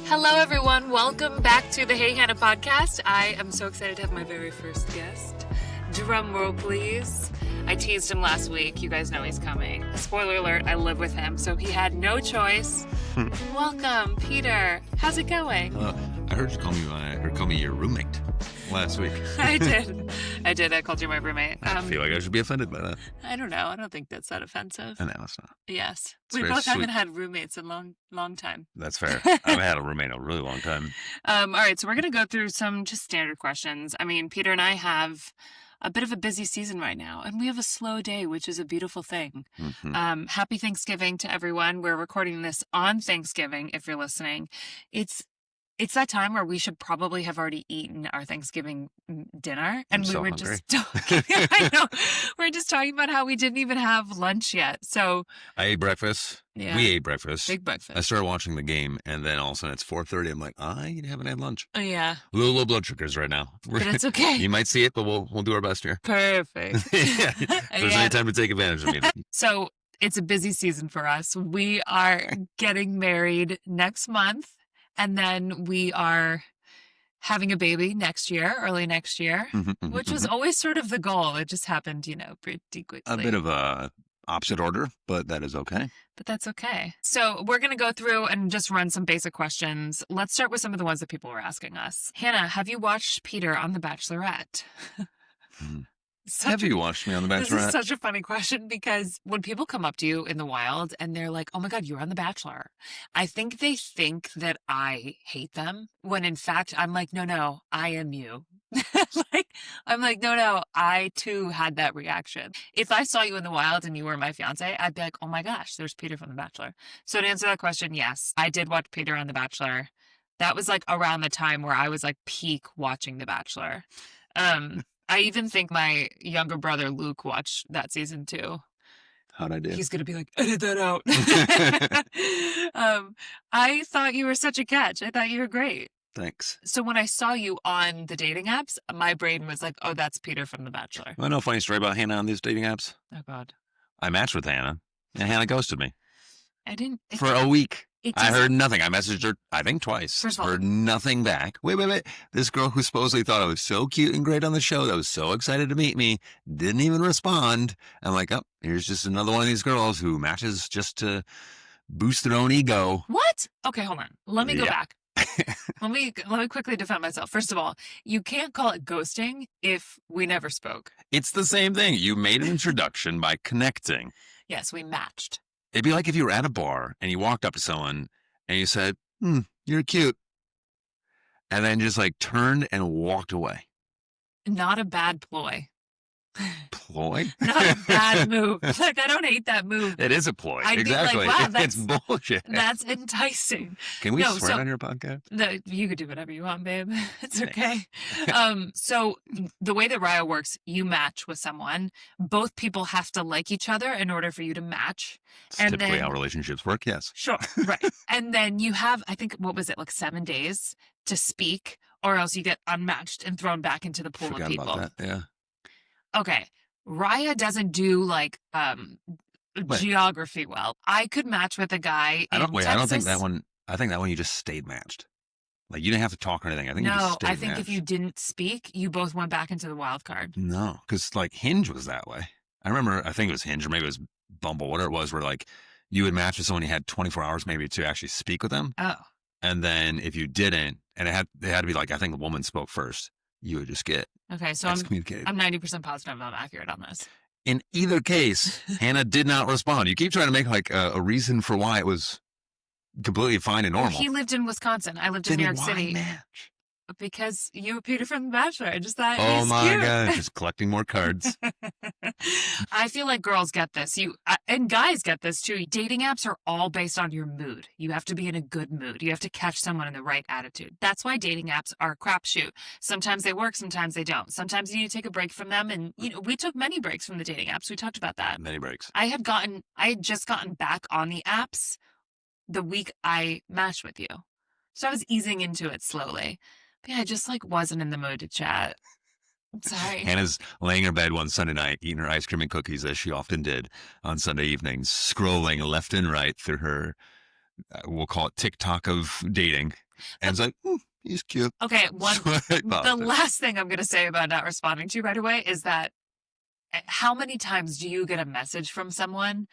Hello, everyone. Welcome back to the Hey Hana podcast. I am so excited to have my very first guest. Drum roll, please. I teased him last week. You guys know he's coming. Spoiler alert, I live with him, so he had no choice. Welcome, Peter. How's it going? I heard you call me your roommate last week. I did. I called you my roommate. I feel like I should be offended by that. I don't know. I don't think that's that offensive. I know it's not. Yes. It's We very both haven't sweet. had roommates in a long time. That's fair. I haven't had a roommate in a really long time. All right, so we're going to go through some just standard questions. I mean, Peter and I have a bit of a busy season right now, and we have a slow day, which is a beautiful thing. Mm-hmm. Happy Thanksgiving to everyone. We're recording this on Thanksgiving, if you're listening. It's that time where we should probably have already eaten our Thanksgiving dinner. And I'm we so were hungry. just talking. I know. We're just talking about how we didn't even have lunch yet. So I ate breakfast. Yeah. We ate breakfast. big breakfast. I started watching the game, and then all of a sudden it's 4:30. I'm like, I haven't had lunch. Oh, yeah. Low blood sugars right now. But it's okay. You might see it, but we'll do our best here. Perfect. Yeah. If there's Yeah. any time to take advantage of me. So it's a busy season for us. We are getting married next month, and then we are having a baby next year, early next year, which was always sort of the goal. It just happened, pretty quickly. a bit of a opposite order, but that is okay. But that's okay. So we're going to go through and just run some basic questions. Let's start with some of the ones that people were asking us. Hannah, have you watched Peter on The Bachelorette? Have you watched me on The This is Bachelorette? such a funny question because when people come up to you in the wild and they're like, oh my God, you're on The Bachelor, I think they think that I hate them when in fact I'm like, no, I am you. I'm like, no, I too had that reaction. If I saw you in the wild and you were my fiance, I'd be like, oh my gosh, there's Peter from The Bachelor. So to answer that question, yes, I did watch Peter on The Bachelor. That was like around the time where I was like peak watching The Bachelor. I even think my younger brother Luke watched that season too. How'd I do? He's going to be like, edit that out. I thought you were such a catch. I thought you were great. Thanks. So when I saw you on the dating apps, my brain was like, oh, that's Peter from The Bachelor. I know a funny story about Hannah on these dating apps. Oh, God. I matched with Hannah, and Hannah ghosted me I didn't. for a week. I doesn't- heard nothing. I messaged her, I think, twice. First of all- heard nothing back. Wait. This girl who supposedly thought I was so cute and great on the show, that was so excited to meet me, didn't even respond. I'm like, oh, here's just another one of these girls who matches just to boost their own ego. What? Okay, hold on. Let me go Yeah. back. Let me quickly defend myself. First of all, you can't call it ghosting if we never spoke. It's the same thing. You made an introduction by connecting. Yes, we matched. It'd be like if you were at a bar and you walked up to someone and you said, you're cute. And then just like turned and walked away. Not a bad ploy. Ploy? Not a bad move. Like, I don't hate that move. It is a ploy. I'd be like, Exactly. wow, It's bullshit. That's enticing. Can we No, swear so- on your podcast? No, you could do whatever you want, babe. It's Thanks. okay. So the way that Raya works, you match with someone. Both people have to like each other in order for you to match. It's And typically then- how relationships work, yes. Sure. Right. And then you have, I think, what was it, like 7 days to speak, or else you get unmatched and thrown back into the pool of Forgot people. about that, yeah. Okay. Raya doesn't do like What? geography well. I could match with a guy. I don't think Texas. that one, I think that one you just stayed matched. Like you didn't have to talk or anything. I think you just No, stayed I think matched. if you didn't speak, you both went back into the wild card. No, because like Hinge was that way. I remember, I think it was Hinge or maybe it was Bumble, whatever it was, where like you would match with someone, you had 24 hours maybe to actually speak with them. Oh. And then if you didn't, and it had to be like, I think the woman spoke first, you would just get Okay, so excommunicated. I'm 90% positive I'm accurate on this. In either case, Hannah did not respond. You keep trying to make like a reason for why it was completely fine and Well, normal. he lived in Wisconsin. I lived in Then New York why City. match? Because you were Peter from The Bachelor. I just thought Oh he's my cute. God, just collecting more cards. I feel like girls get this. And guys get this too. Dating apps are all based on your mood. You have to be in a good mood. You have to catch someone in the right attitude. That's why dating apps are a crapshoot. Sometimes they work, sometimes they don't. Sometimes you need to take a break from them. And we took many breaks from the dating apps. We talked about that. Many breaks. I had just gotten back on the apps the week I matched with you. So I was easing into it slowly. But yeah, I just like wasn't in the mood to chat. I'm sorry. Hannah's laying in her bed one Sunday night, eating her ice cream and cookies as she often did on Sunday evenings, scrolling left and right through her, we'll call it TikTok of dating. And it's like, he's cute. Okay, So I the paused it. last thing I'm gonna say about not responding to you right away is that how many times do you get a message from someone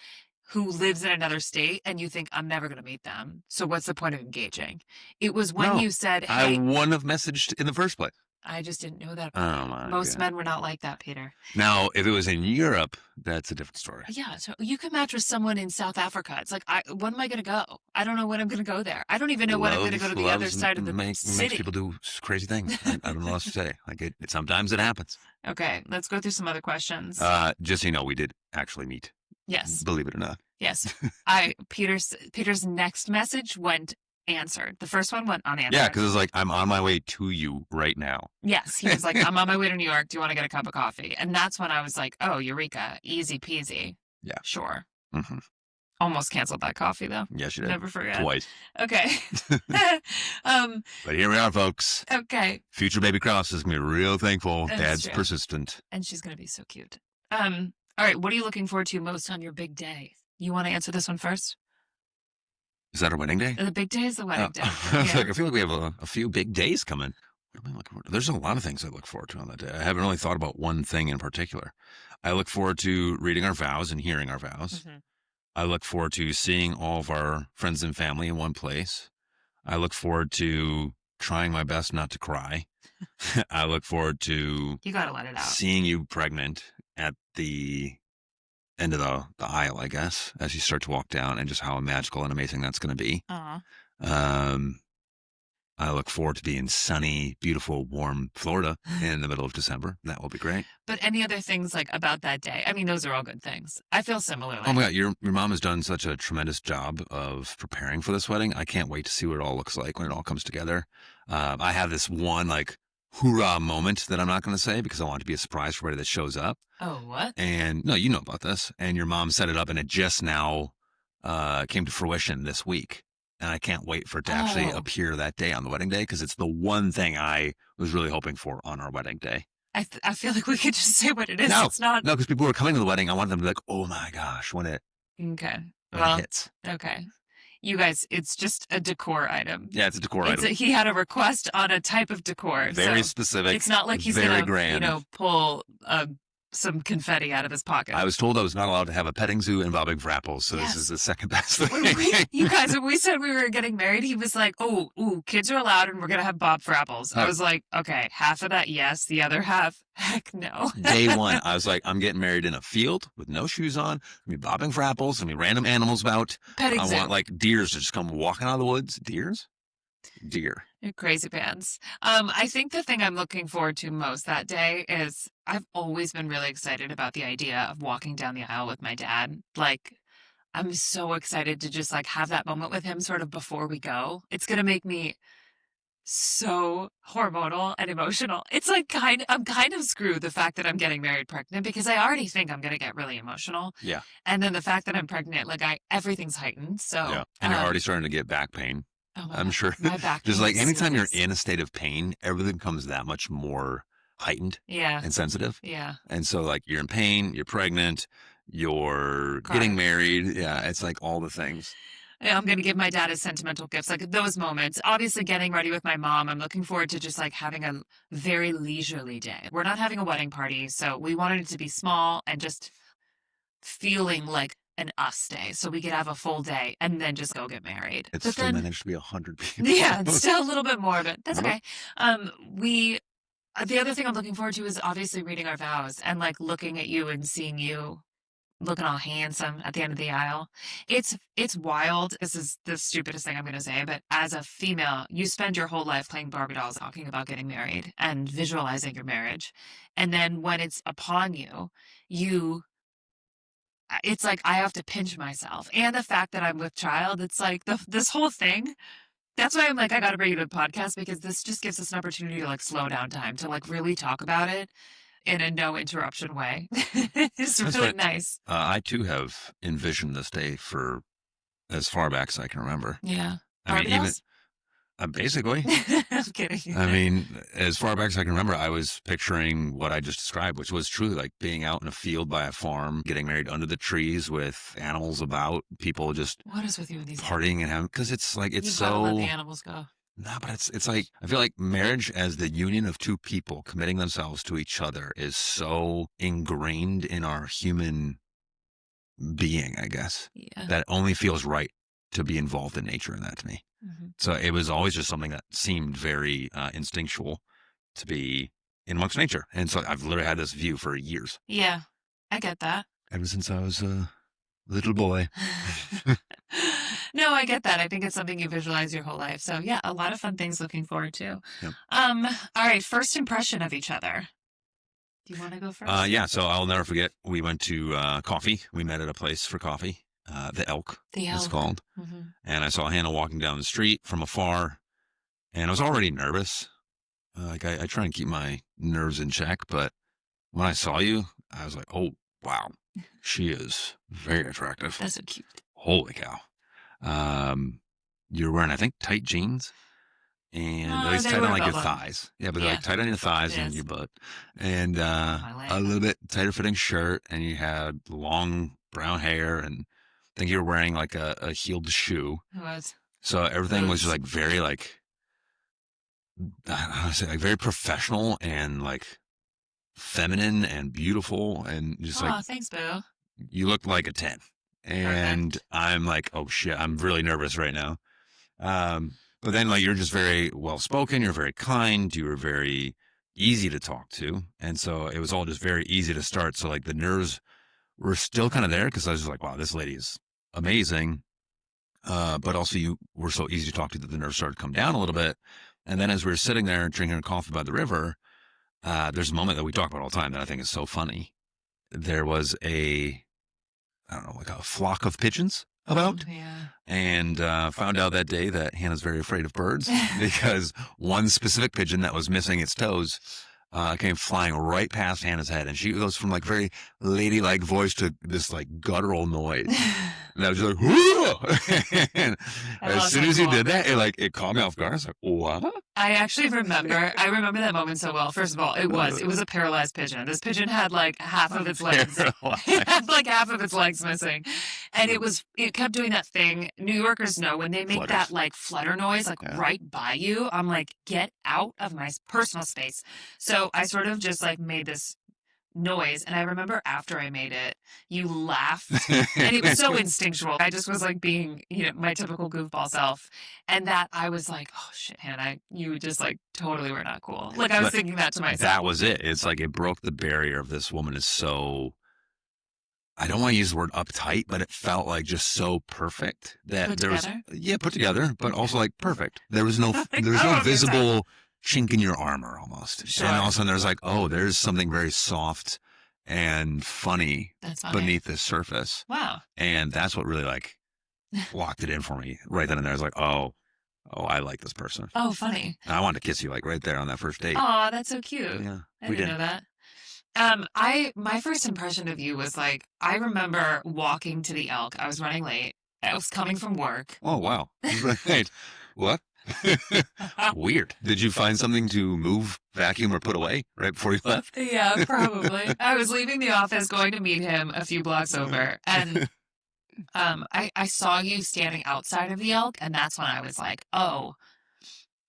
who lives in another state and you think, I'm never gonna meet them, so what's the point of engaging? It was when No, you said, I "Hey." wouldn't have messaged in the first place. I just didn't know that about Oh you. my Most God. men were not like that, Peter. Now, if it was in Europe, that's a different story. Yeah, so you can match with someone in South Africa. It's like, when am I gonna go? I don't know when I'm gonna go there. I don't even know when I'm gonna go to the other side of the Makes city. people do crazy things. I don't know what else to say. Like sometimes it happens. Okay, let's go through some other questions. Just so you know, we did actually meet. Yes. Believe it or not. Yes. Peter's next message went answered. The first one went unanswered. Yeah, because it's like, I'm on my way to you right now. Yes, he was like, I'm on my way to New York. Do you want to get a cup of coffee? And that's when I was like, oh, Eureka, easy peasy. Yeah. Sure. Mm-hmm. Almost canceled that coffee though. Yes, you did. Never forget. Twice. Okay. But here we are, folks. Okay. Future baby Kraus is going to be real thankful. That's Dad's true. persistent. And she's going to be so cute. All right. What are you looking forward to most on your big day? You want to answer this one first? Is that our wedding day? The big day is the wedding day. I feel like we have a few big days coming. What am I looking forward to? There's a lot of things I look forward to on that day. I haven't really thought about one thing in particular. I look forward to reading our vows and hearing our vows. Mm-hmm. I look forward to seeing all of our friends and family in one place. I look forward to trying my best not to cry. I look forward to You got to let it out. seeing you pregnant at the end of the aisle, I guess, as you start to walk down, and just how magical and amazing that's going to be. I look forward to being in sunny, beautiful, warm Florida in the middle of December. That will be great. But any other things like about that day? I mean, those are all good things. I feel similarly. Oh my God, your mom has done such a tremendous job of preparing for this wedding. I can't wait to see what it all looks like when it all comes together. I have this one like hoorah moment that I'm not going to say because I want it to be a surprise for everybody that shows up. Oh, what? And no, you know about this. And your mom set it up, and it just now came to fruition this week. And I can't wait for it to actually appear that day on the wedding day, because it's the one thing I was really hoping for on our wedding day. I feel like we could just say what it is. No, it's not. No, because people were coming to the wedding. I wanted them to be like, oh my gosh, when it hits. Okay. You guys, it's just a decor item. Yeah, it's a decor item. He had a request on a type of decor. Very specific. It's not like he's going to, pull some confetti out of his pocket. I was told I was not allowed to have a petting zoo involving for apples, so Yes. This is the second best thing. You guys, when we said we were getting married, he was like, kids are allowed and we're going to have Bob for apples. I was like, okay, half of that, yes. The other half, heck no. Day one, I was like, I'm getting married in a field with no shoes on. I'm be bobbing for apples. I'm be random animals about. Petting zoo. I want like deers to just come walking out of the woods. Deers? Deer. You're crazy pants. I think the thing I'm looking forward to most that day is I've always been really excited about the idea of walking down the aisle with my dad. Like, I'm so excited to just like have that moment with him sort of before we go. It's going to make me so hormonal and emotional. It's like I'm kind of screwed the fact that I'm getting married pregnant, because I already think I'm going to get really emotional. Yeah. And then the fact that I'm pregnant, like everything's heightened. So yeah. And you're already starting to get back pain. Oh I'm sure. My back just like anytime serious. you're in a state of pain, everything becomes that much more heightened and sensitive. Yeah. And so like you're in pain, you're pregnant, you're getting married. Yeah. It's like all the things. I'm going to give my dad his sentimental gifts, like those moments. Obviously, getting ready with my mom, I'm looking forward to just like having a very leisurely day. We're not having a wedding party, so we wanted it to be small and just feeling like an us day, so we could have a full day and then just go get married. It still managed to be 100 people. Yeah, it's still a little bit more, but that's okay. The other thing I'm looking forward to is obviously reading our vows and like looking at you and seeing you looking all handsome at the end of the aisle. It's wild. This is the stupidest thing I'm going to say, but as a female, you spend your whole life playing Barbie dolls, talking about getting married and visualizing your marriage. And then when it's upon you, it's like I have to pinch myself. And the fact that I'm with child, it's like this whole thing. That's why I'm like, I got to bring you to the podcast, because this just gives us an opportunity to like slow down time, to like really talk about it in a no interruption way. It's really nice. I too have envisioned this day for as far back as I can remember. Yeah. I mean, basically. I'm kidding. I mean, as far back as I can remember, I was picturing what I just described, which was truly like being out in a field by a farm, getting married under the trees with animals about, people just what is with you and these partying and having, because it's like, it's You've gotta let so the animals go. No, but it's like I feel like marriage as the union of two people committing themselves to each other is so ingrained in our human being, I guess, Yeah. that it only feels right to be involved in nature in that to me. Mhm. So it was always just something that seemed very instinctual to be in amongst nature. And so I've literally had this view for years, Yeah, I get that. ever since I was a little boy. No, I get that. I think it's something you visualize your whole life. So yeah, a lot of fun things looking forward to. Yep. All right, first impression of each other. Do you want to go first? Yeah, so I'll never forget. We went to coffee. We met at a place for coffee. The Elk, The it's elk. called. Hmm. And I saw Hannah walking down the street from afar, and I was already nervous. Like I try and keep my nerves in check, but when I saw you, I was like, oh wow, she is very attractive. That's so cute. Holy cow! Um, you're wearing, I think, tight jeans, and at Oh, least they tight on were like your above them. thighs. Yeah, but they're Yeah, like tight on your thighs it and is. your butt, and My a leg. little bit tighter fitting shirt, and you had long brown hair, and I think you were wearing like a heeled shoe. It was So everything was just boots. like very like I don't know, say like very professional and like feminine and beautiful and just like Oh, thanks, Boo. you look like a 10. And Perfect. I'm like, oh shit, I'm really nervous right now. But then like you're just very well spoken, you're very kind, you were very easy to talk to. And so it was all just very easy to start. So like the nerves were still kind of there because I was just like, wow, this lady is amazing. But also you were so easy to talk to that the nerves started to come down a little bit. And then as we were sitting there drinking our coffee by the river, there's a moment that we talk about all the time that I think is so funny. There was I don't know, like a flock of pigeons Oh about, yeah. and found out that day that Hannah's very afraid of birds because one specific pigeon that was missing its toes came flying right past Hannah's head, and she goes from like very ladylike voice to this like guttural noise. And I was just like, whoa! And I as love soon how as you cool. did that, it caught me off guard. I was like, what? I remember that moment so well. First of all, it was a paralyzed pigeon. This pigeon had like half of its legs. It had like half of its legs missing. And it kept doing that thing. New Yorkers know when they make that Flutters. like flutter noise, like Yeah. right by you, I'm like, get out of my personal space. So I sort of just like made this noise. And I remember after I made it, you laughed. And it was so instinctual. I just was like being, my typical goofball self. And that I was like, oh shit, Hannah, you just like totally were not cool. Like I was But thinking that to that myself. was it. It's like it broke the barrier of this woman is so I don't want to use the word uptight, but it felt like just so perfect that Put there was together? yeah, put together, but also like perfect. There was Like, there was I don't no know if you're upset. visible chink in your armor almost. And all of Sure. a sudden there's like, oh, there's something very soft and funny That's funny. beneath this surface. Wow. And that's what really like locked it in for me right then and there. I was like, oh, I like this person. Oh, funny. And I wanted to kiss you like right there on that first date. Aw, that's so cute. Yeah, I we didn't did. know that. My first impression of you was like, I remember walking to the Elk. I was running late. I was coming from work. Oh, wow. Right. What? Weird. Did you find something to move, vacuum, or put away right before you left? Yeah, probably. I was leaving the office going to meet him a few blocks over, and I saw you standing outside of the Elk, and that's when I was like, oh,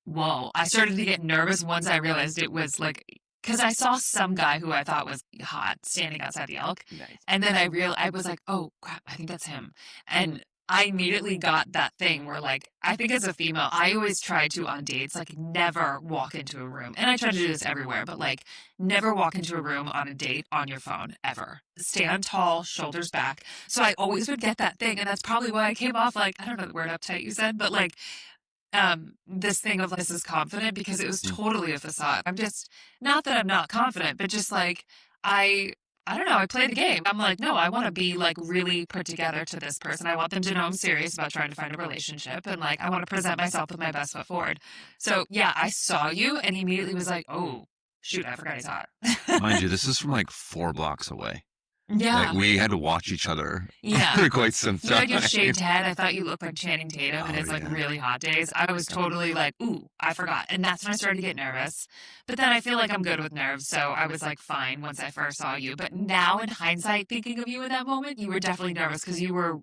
whoa. I started to get nervous once I realized it was like, because I saw some guy who I thought was hot standing outside the Elk, Nice. and then I was like, oh crap, I think that's him, and I immediately got that thing where like I think as a female, I always try to on dates like never walk into a room, and I try to do this everywhere, but like never walk into a room on a date on your phone ever. Stand tall, shoulders back. So I always would get that thing, and that's probably why I came off like I don't know the word uptight you said, but like this thing of like, this is confident because it was Mm. totally a facade. I'm just not that I'm not confident, but just like I I don't know, I play the game. I'm like, no, I want to be like really put together to this person. I want them to know I'm serious about trying to find a relationship and like I want to present myself with my best foot forward. So yeah, I saw you and he immediately was like, oh shoot, I forgot he's hot. Mind you, this is from like 4 blocks away. Like Yeah. we had to watch each other Yeah. for quite some You had your time. shaved head. I thought you looked like Channing Tatum in Oh his like yeah. really hot days. I was totally like, ooh, I forgot. And that's when I started to get nervous. But then I feel like I'm good with nerves. So I was like fine once I first saw you. But now in hindsight, thinking of you in that moment, you were definitely nervous because you were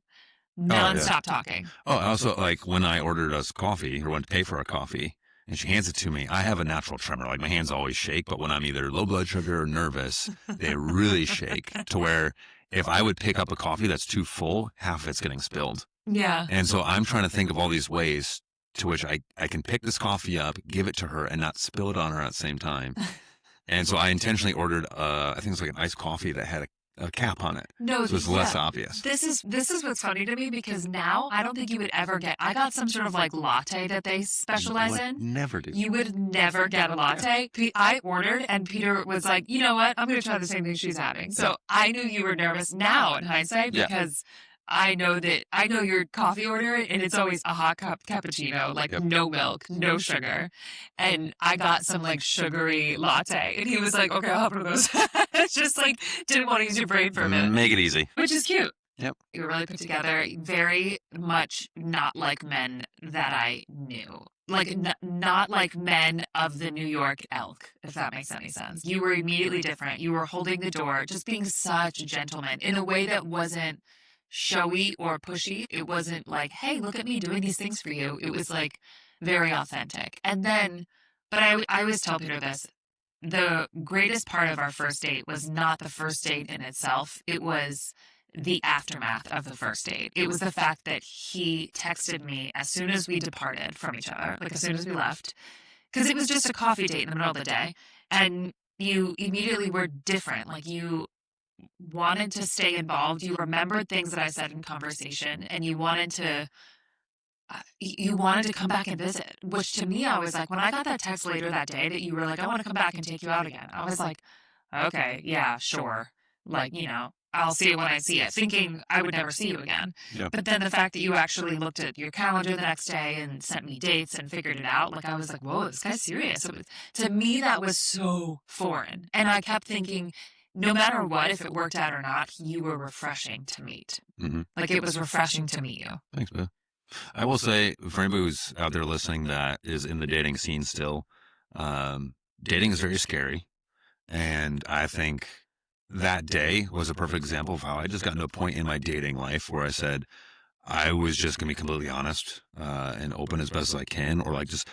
nonstop talking. Oh, also, like, when I ordered us coffee or went to pay for a coffee and she hands it to me, I have a natural tremor. Like, my hands always shake, but when I'm either low blood sugar or nervous, they really shake to where if I would pick up a coffee that's too full, half of it's getting spilled. Yeah. And so I'm trying to think of all these ways to which I can pick this coffee up, give it to her, and not spill it on her at the same time. And so I intentionally ordered, I think it's like an iced coffee that had a cap on it. No, so it's less obvious. This is what's funny to me, because now I don't think you would ever get. I got some sort of like latte that they specialize in. Never do. You would never get a latte. I ordered, and Peter was like, "You know what? I'm going to try the same thing she's having." So I knew you were nervous now in hindsight, because I know your coffee order, and it's always a hot cup cappuccino, like no milk, no sugar. And I got some like sugary latte, and he was like, "Okay, I'll have one of those." It's just like, didn't want to use your brain for a minute. Make it easy. Which is cute. Yep. You were really put together, very much not like men that I knew. Like, not like men of the New York elk, if that makes any sense. You were immediately different. You were holding the door, just being such a gentleman in a way that wasn't showy or pushy. It wasn't like, "Hey, look at me doing these things for you." It was like very authentic. And then, but I always tell Peter this, the greatest part of our first date was not the first date in itself. It was the aftermath of the first date. It was the fact that he texted me as soon as we departed from each other, like as soon as we left, because it was just a coffee date in the middle of the day. And you immediately were different. Like, you wanted to stay involved. You remembered things that I said in conversation, and you wanted to come back and visit, which to me, I was like, when I got that text later that day that you were like, "I want to come back and take you out again," I was like, okay, yeah, sure. Like, I'll see it when I see it, thinking I would never see you again. Yep. But then the fact that you actually looked at your calendar the next day and sent me dates and figured it out, like, I was like, whoa, this guy's serious. To me, that was so foreign. And I kept thinking, no matter what, if it worked out or not, you were refreshing to meet. Mm-hmm. Like, it was refreshing to meet you. Thanks, Boo. I will say, for anybody who's out there listening that is in the dating scene still, dating is very scary. And I think that day was a perfect example of how I just got to a point in my dating life where I said I was just going to be completely honest and open as best as I can, or like just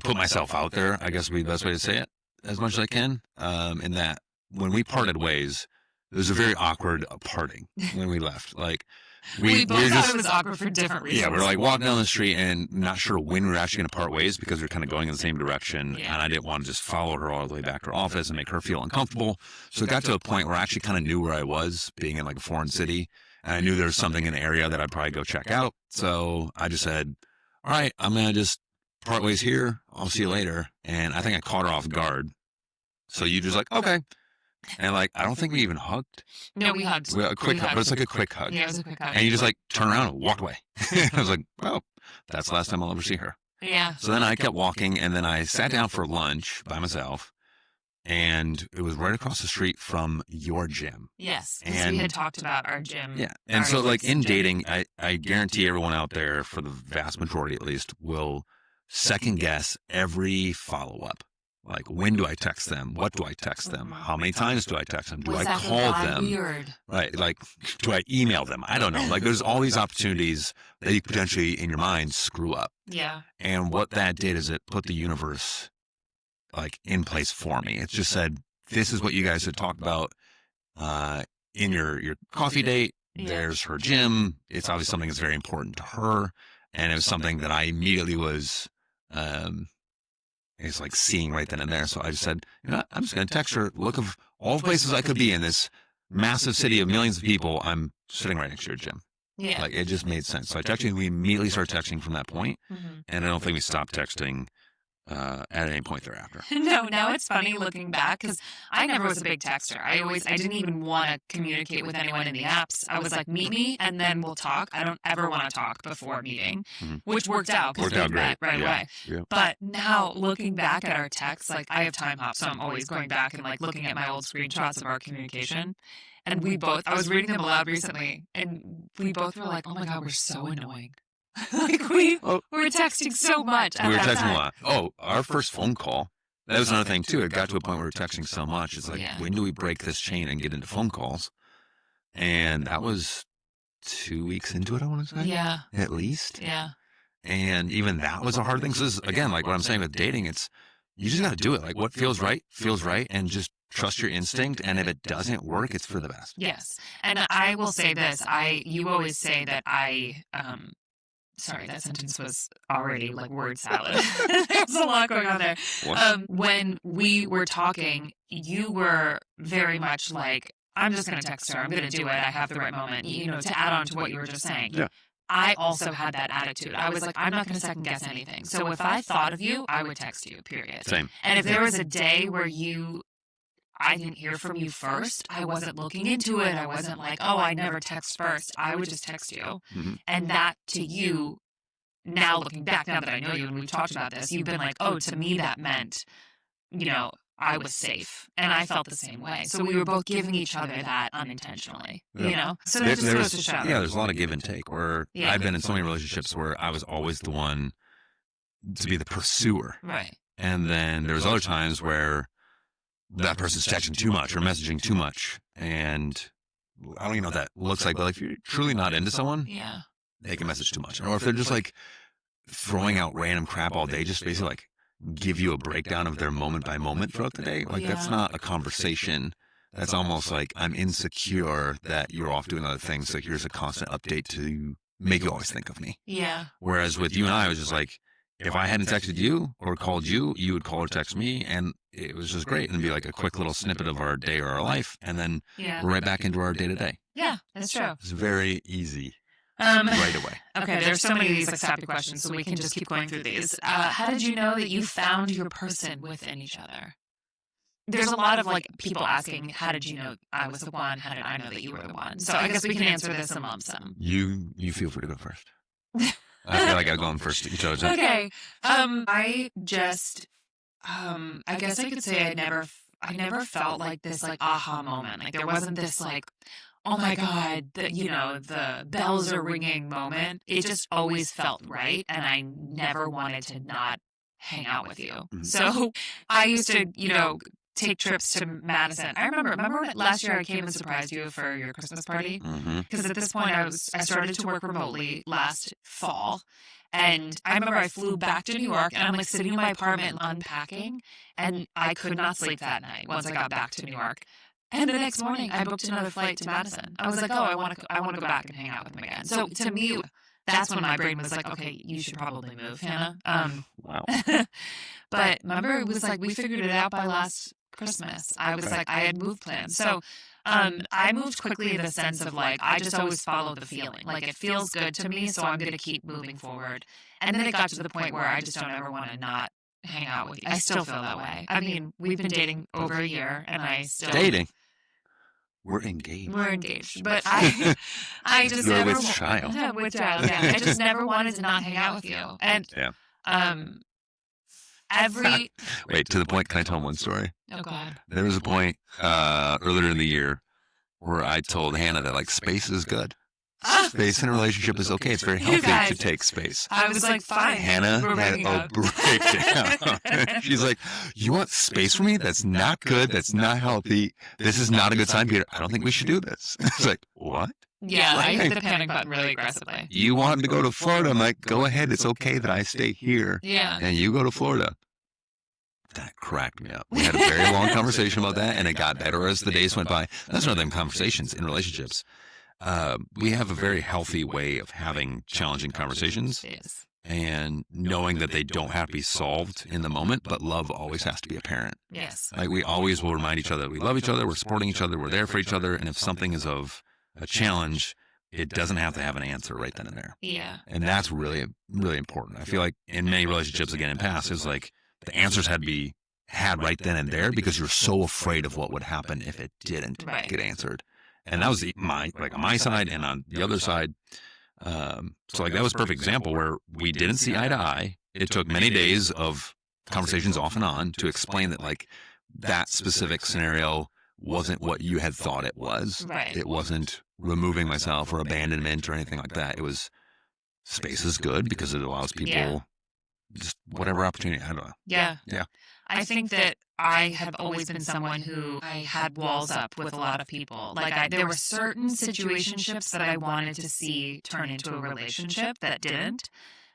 put myself out there, I guess would be the best way to say it, as much as I can. In that when we parted ways, it was a very awkward parting when we left. Like, we both thought it was awkward for different reasons. Yeah, we were like walking down the street and not sure when we were actually going to part ways because we were kind of going in the same direction. Yeah. And I didn't want to just follow her all the way back to her office and make her feel uncomfortable. So it got to a point where I actually kind of knew where I was, being in like a foreign city. And I knew there was something in the area that I'd probably go check out. So I just said, all right, I'm going to just part ways here. I'll see you later. And I think I caught her off guard. So you just like, okay. And like, I don't think we even hugged. No, we hugged. A quick hug, but it's like a quick hug. Yeah, it was a quick hug. And you just like turn around and walk away. I was like, well, that's the last time I'll ever see her. Yeah. So then I kept walking, and then I sat down for lunch by myself, and it was right across the street from your gym. Yes, because we had talked about our gym. Yeah. And so like in dating, I guarantee everyone out there, for the vast majority at least, will second guess every follow-up. Like, when do I text them? What do I text them? How many times do I text them? Do I call them? Weird. Right. Like, do I email them? I don't know. Like, there's all these opportunities that you potentially, in your mind, screw up. Yeah. And what that did is it put the universe, like, in place for me. It just said, this is what you guys had talked about in your coffee date. Yeah. There's her gym. It's obviously something that's very important to her. And it was something that I immediately was... it's like seeing right then and there. So I just said, you know what? I'm just going to text her. Look of all the places I could be in this massive city of millions of people. I'm sitting right next to your gym. Yeah. Like, it just made sense. So we immediately started texting from that point, and I don't think we stopped texting at any point thereafter. No, now it's funny looking back, because I never was a big texter. I didn't even want to communicate with anyone in the apps. I was like, meet me and then we'll talk. I don't ever want to talk before meeting, which worked out because we met right away. Yeah. But now looking back at our texts, like, I have time hop, so I'm always going back and like looking at my old screenshots of our communication. And I was reading them aloud recently, and we both were like, oh my God, we're so annoying. Like, we were texting so much. We were texting a lot. Oh, our first phone call. That was another thing too. It got to a point where we were texting so much. It's like, when do we break this chain and get into phone calls? And that was 2 weeks into it, I want to say. Yeah. At least. Yeah. And even that was a hard thing. So this is, again, like what I'm saying with dating, it's, you just got to do it. Like what feels right, and just trust your instinct. And if it doesn't work, it's for the best. Yes. And I will say this, you always say that sorry, that sentence was already like word salad. There's a lot going on there. When we were talking, you were very much like, I'm just going to text her. I'm going to do it. I have the right moment, to add on to what you were just saying. Yeah. I also had that attitude. I was like, I'm not going to second guess anything. So if I thought of you, I would text you, period. Same. And if there was a day where I didn't hear from you first, I wasn't looking into it. I wasn't like, oh, I never text first. I would just text you. Mm-hmm. And that to you, now looking back, now that I know you and we've talked about this, you've been like, oh, to me that meant, I was safe. And I felt the same way. So we were both giving each other that unintentionally, So that just goes to show. Yeah, there's a lot of give and take where I've been in so many relationships where I was always the one to be the pursuer. Right. And then there was other times where that person's texting too much or messaging too much. And I don't even know what that looks like, but if you're truly not into someone, they can message too much. Or if they're just like throwing out random crap all day, just basically like give you a breakdown of their moment by moment throughout the day. Like that's not a conversation. That's almost like I'm insecure that you're off doing other things. So here's a constant update to make you always think of me. Yeah. Whereas with you and I was just like, if I hadn't texted you or called you, you would call or text me. And it was just great. And it'd be like a quick little snippet of our day or our life. And then we're right back into our day to day. Yeah, that's true. It's very easy. Right away. Okay, there's so many of these like sappy questions, so we can just keep going through these. How did you know that you found your person within each other? There's a lot of like people asking, how did you know I was the one? How did I know that you were the one? So I guess we can answer this in lump sum. You feel free to go first. I feel like I've gone first each other's. Okay. I just, I guess I could say I never felt like this like aha moment. Like there wasn't this like, oh my God, the bells are ringing moment. It just always felt right. And I never wanted to not hang out with you. Mm-hmm. So I used to, take trips to Madison. I remember when last year I came and surprised you for your Christmas party? Because at this point I started to work remotely last fall. And I remember I flew back to New York and I'm like sitting in my apartment unpacking and I could not sleep that night once I got back to New York. And the next morning, I booked another flight to Madison. I was like, oh, I want to go back and hang out with him again. So to me, that's when my brain was like, okay, you should probably move, Hannah. Wow. But remember, it was like we figured it out by last Christmas. I was like, I had move plans. So I moved quickly in the sense of like, I just always follow the feeling. Like it feels good to me, so I'm going to keep moving forward. And then it got to the point where I just don't ever want to not hang out with you. I still feel that way. I mean, we've been dating over a year, and I still dating. We're engaged. But I just You're never with child. Yeah, with child. Yeah, I just never wanted to not hang out with you. And wait, to the point. Can I tell one story? Oh God. There was a point earlier in the year where I told Hannah that like space is good. Space in a relationship is okay. It's very healthy to take space. I was like, fine. Hannah had a breakdown. She's like, you want space for me? That's not good. That's not healthy. This is not a good sign, Peter. I don't think we should do this. It's like, what? Yeah, I hit the panic button really aggressively. You wanted to go to Florida. I'm like, go ahead. It's okay that I stay here. Yeah. And you go to Florida. That cracked me up. We had a very long conversation about that, and it got better as the days went by. That's one of them conversations in relationships. We have a very healthy way of having challenging conversations and knowing that they don't have to be solved in the moment, but love always has to be apparent. Yes. Like we always will remind each other that we love each other, we're supporting each other, we're there for each other. And if something is of a challenge, it doesn't have to have an answer right then and there. Yeah. And that's really, really important. I feel like in many relationships, again, in past, it's like the answers had to be had right then and there because you're so afraid of what would happen if it didn't get answered. And that was on my side and on the other side. So like that was a perfect example where we didn't see eye to eye. It took many days of conversations off and on to explain that like that specific scenario wasn't what you had thought it was. Right. It wasn't removing myself or abandonment or anything like that. It was space is good because it allows people just whatever opportunity. I don't know. Yeah. Yeah. I think that I have always been someone who I had walls up with a lot of people. Like there were certain situationships that I wanted to see turn into a relationship that didn't.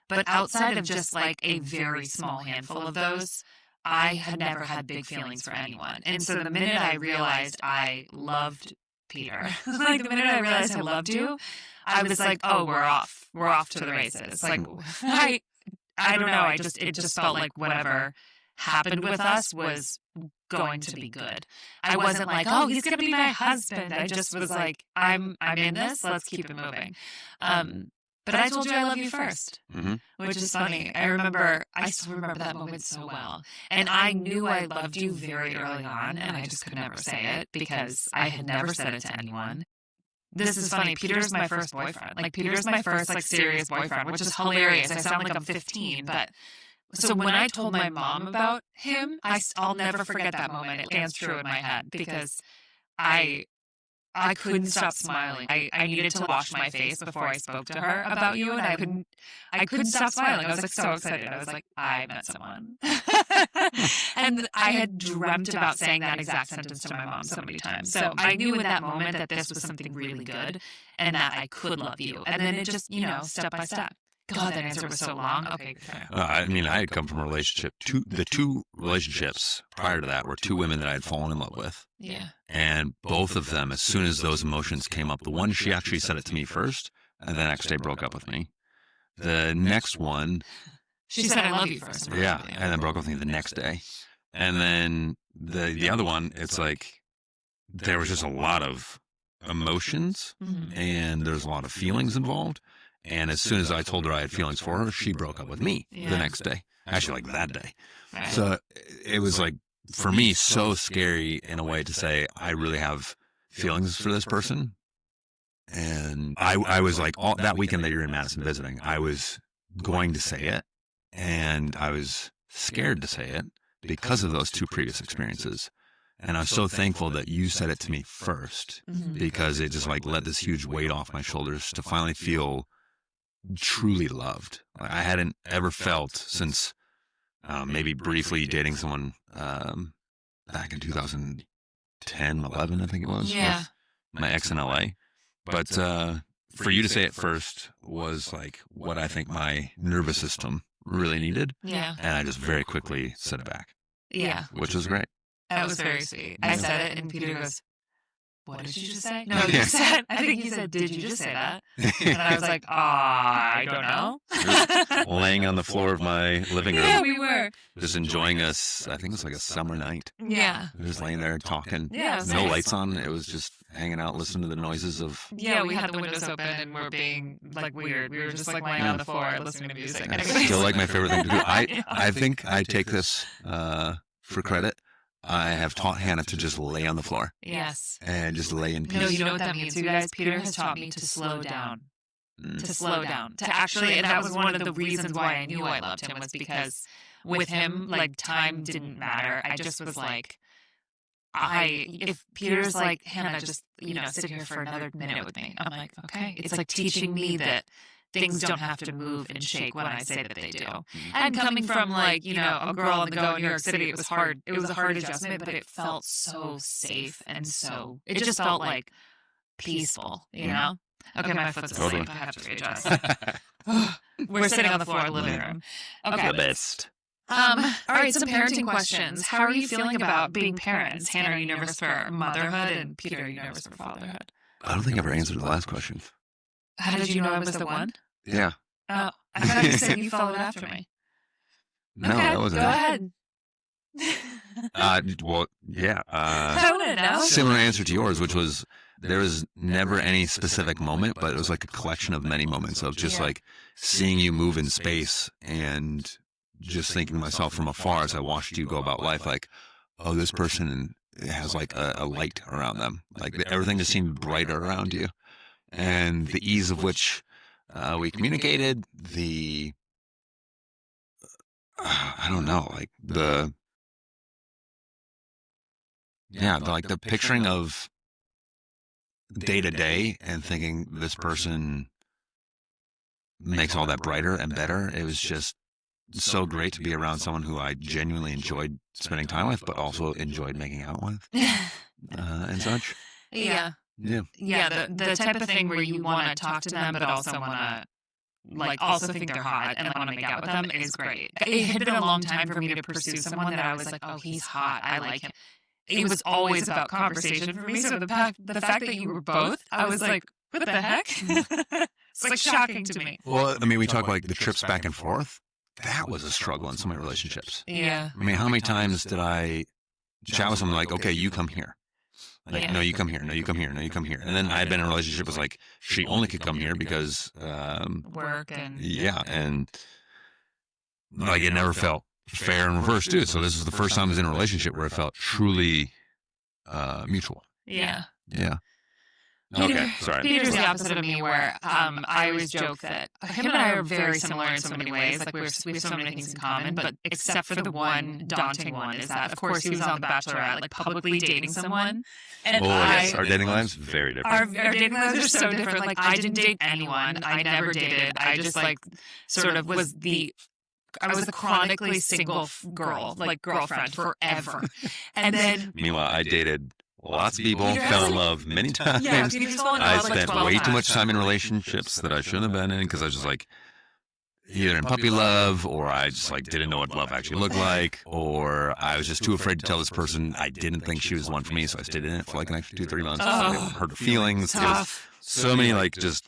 But outside of just like a very small handful of those, I had never had big feelings for anyone. And so the minute I realized I loved Peter, like the minute I realized I loved you, I was like, oh, we're off. We're off to the races. Like I don't know. It just felt like whatever happened with us was going to be good. I wasn't like, oh, he's gonna be my husband. I just was like, I'm in this. Let's keep it moving. But I told you I love you first, which is funny. I still remember that moment so well. And I knew I loved you very early on, and I just could never say it because I had never said it to anyone. This is funny. Peter's my first boyfriend. Like, Peter's my first, like, serious boyfriend, which is hilarious. I sound like I'm 15, but so when I told my mom about him, I'll never forget that moment. It stands true in my head because I couldn't stop smiling. I needed to wash my face before I spoke to her about you, and I couldn't stop smiling. I was like so excited. I was like, I met someone. And I had dreamt about saying that exact sentence to my mom so many times. So I knew in that moment that this was something really good and that I could love you. And then it just, step by step. God, that answer was so long. Okay. I mean, I had come from a relationship. The two relationships prior to that were two women that I had fallen in love with. Yeah. And both of them, as soon as those emotions came up, the one, she actually said it to me first, and the next day broke up with me. The next one, she said, I love you first. Yeah, and then broke up with me the next day. And then the other one, it's like there was just a lot of emotions, and there's a lot of feelings involved. And as soon as I told her I had feelings for her, she broke up with me the next day. Actually, like that day. Right. So it was like, for me, so scary in a way to say, I really have feelings for this person. And I was like, all that weekend that you're in Madison visiting, I was going to say it. And I was scared to say it because of those two previous experiences. And I was so thankful that you said it to me first, because it just like let this huge weight off my shoulders to finally feel truly loved. I hadn't ever felt since maybe briefly dating someone back in 2010, 11, I think it was. Yeah. My ex in LA. But for you to say it first was like what I think my nervous system really needed. Yeah. And I just very quickly said it back. Yeah. Which was great. That was very sweet. I said it, and Peter goes, what did you just say? No, you said, I think he said, did you just say that? And I was like, I don't know. Laying on the floor of my living room. Yeah, we were. Just enjoying I think it was like a summer night. Yeah. We were just laying there talking. Yeah. No lights on. It was just hanging out, listening to the noises of. Yeah, we had the windows open and we're being like weird. We were just like laying on the floor listening to music. It's still like my favorite thing to do. I think I take this for credit. I have taught Hannah to just lay on the floor. Yes. And just lay in peace. No, you know what that means, you guys? Peter has taught me to slow down. To slow down. To actually, and that was one of the reasons why I knew I loved him, was because with him, like, time didn't matter. I just was like, if Peter's like, Hannah, just, sit here for another minute with me. I'm like, okay. It's like teaching me that things don't have to move and shake when I say that they do. And coming from like, a girl on the go in New York City, it was hard. It was a hard adjustment, but it felt so safe and it just felt like peaceful, Okay, my foot's asleep. I have to readjust. We're sitting on the floor in the living room. Okay. The best. All right, some parenting questions. How are you feeling about being parents? Hannah, are you nervous for motherhood? And Peter, are you nervous for fatherhood? I don't think I ever answered the last question. How did you know I was the one? Yeah. Oh, I thought you said you followed after me. No, okay, that wasn't go it. Ahead. Well, yeah. I want to know. Similar answer to yours, which was there was never any specific moment, but it was like a collection of many moments of just like seeing you move in space and just thinking to myself from afar as I watched you go about life, like, oh, this person has like a light around them. Like everything just seemed brighter around you. And the ease of which we communicated, I don't know, like the picturing of day to day and thinking this person makes all that brighter and better. It was just so great to be around someone who I genuinely enjoyed spending time with, but also enjoyed making out with and such. Yeah. Yeah. Yeah, the type of thing where you want to talk to them, but also want to also think they're hot and want to make out with them is great. It had been a long time for me to pursue someone that I was like, oh, he's hot, I like him. It was always about conversation for me. So the fact that you were both, I was like, what the heck? It's like shocking to me. Well, I mean, we talk like the trips back and forth. That was a struggle in some of my relationships. Yeah. I mean, how many times did I chat with someone like, okay, you come here. Like, no, you come here. No, you come here. No, you come here. And then I had been in a relationship was like, she only could come here because work and and like it never felt fair and reverse too. So this was the first time I was in a relationship where it felt truly mutual. Yeah. Yeah. Okay, sorry. Peter's the opposite of me, where I always joke that him and I are very similar in so many ways. Like we have so many things in common, but except for the one daunting one is that, of course, he was on The Bachelorette, like publicly dating someone. And yes, our dating lives very different. Our dating lives are so different. Like I didn't date anyone. I never dated. I just sort of was I was a chronically single girl, like girlfriend forever. And then meanwhile, I dated lots of people, fell in love many times. Yeah, I spent way too much time in relationships that I shouldn't have been in because I was just like either in puppy love or I just like didn't know what love actually looked like, or I was just too afraid to tell this person I didn't think she was the one for me, so I stayed in it for like an extra 2-3 months. So I didn't hurt her feelings. It was so many like just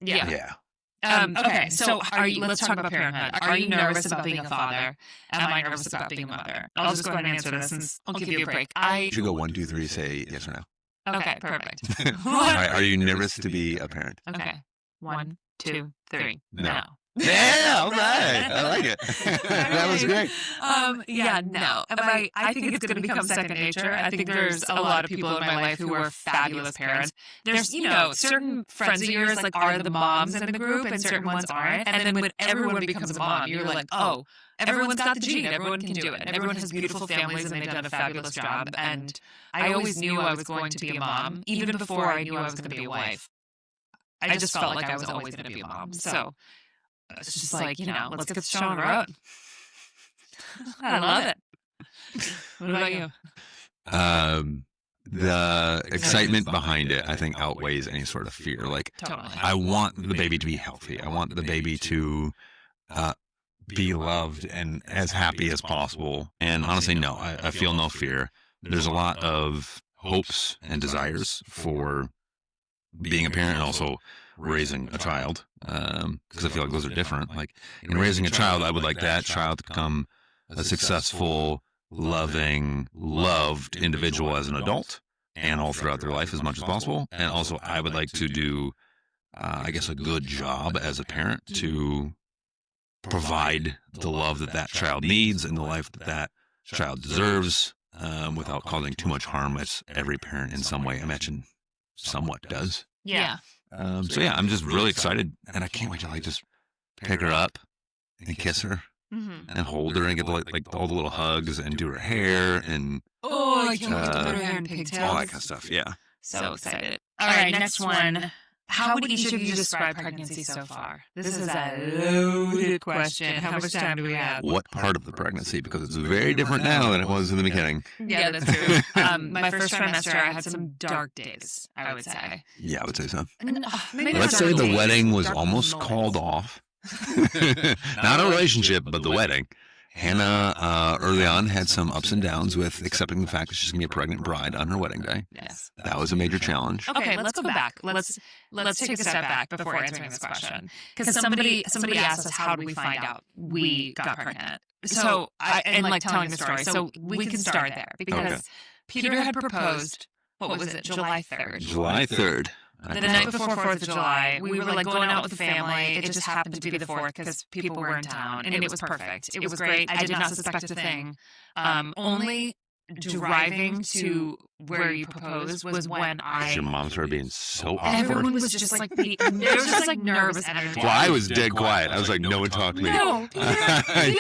yeah. Okay, so let's talk about parenthood. Are you nervous about being a father? Am I nervous about being a mother? I'll just go ahead and answer this and I'll give you a break. You should go 1, 2, 3, say yes or no. Okay, perfect. All right, are you nervous to be a parent? Okay. 1, 2, 3. No. Yeah, all right. I like it. That was great. No. I think it's going to become second nature. I think there's a lot of people in my life who are fabulous parents. There's, certain friends of yours like are the moms in the group and certain ones aren't. And then when everyone becomes a mom, you're like, oh, everyone's got the gene. Everyone can do it. Everyone has beautiful families and they've done a fabulous job. And I always knew I was going to be a mom, even before I knew I was going to be a wife. I just felt like I was always going to be a mom. So it's just like, let's get the show on the road. I love it. What about you? The excitement behind it, I think, outweighs any sort of fear. Like, totally. I want the baby to be healthy. I want the baby to be loved and as happy as possible. And honestly, no, I feel no fear. There's a lot of hopes and desires for being a parent and also raising a child, because I feel like those are different. Like in raising a child, I would like that child to become a successful, loving, loved individual as an adult and all throughout their life as much as possible. And also I would like to do, I guess, a good job as a parent to provide the love that child needs and the life that child deserves, without causing too much harm, as every parent in some way, I imagine, somewhat does. Yeah. So yeah, I'm just really excited, and I can't wait to just pick her up and kiss her and hold her and get all the little hugs and do her hair and I can't wait to put her hair in pigtails. all that kind of stuff. Yeah. So excited. All right, next one. How would each of you describe pregnancy so far? This is a loaded question. How much time do we have? What part of the pregnancy? Because it's very different now than it was in the beginning. Yeah, that's true. My first trimester, I had some dark days, I would say. Yeah, I would say so. Maybe Let's say the wedding was almost called off. Not a relationship, but the wedding. Hannah, early on, had some ups and downs with accepting the fact that she's going to be a pregnant bride on her wedding day. Yes. That was a major challenge. Okay, let's go back. Let's take a step back before answering this question. Because somebody asked us, how did we find out we got pregnant? So, telling the story. So we can start there. Because Peter had proposed, what was it, July 3rd? July 3rd. The night before 4th of July, we were going out with the family. It just happened to be the 4th because people were in town, and it was perfect. It was great. I did not suspect a thing. Only driving to where you proposed was when Your mom started being so awkward. Everyone was just like, there was just like nervous energy. Well, I was dead quiet. I was like, no one talk to me. No, Peter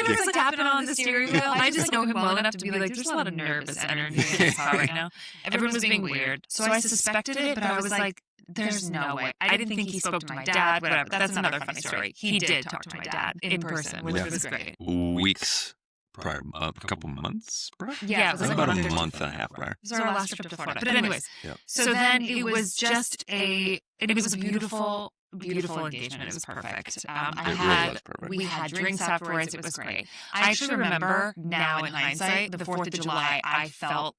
was like tapping on the steering wheel. I just know him well enough to be like, there's a lot of nervous energy in his car right now. Everyone was being weird. So I suspected it, but I was like, there's no way. I didn't think he spoke to my dad, whatever. That's another funny story. He did talk to my dad in person, which was great. Weeks prior, a couple months prior? Yeah, it was about a month and a half prior. It was our last trip to Florida. But anyways, so then it was just it was a beautiful engagement. It was perfect. We had drinks afterwards. It was great. I actually remember now in hindsight, the 4th of July, I felt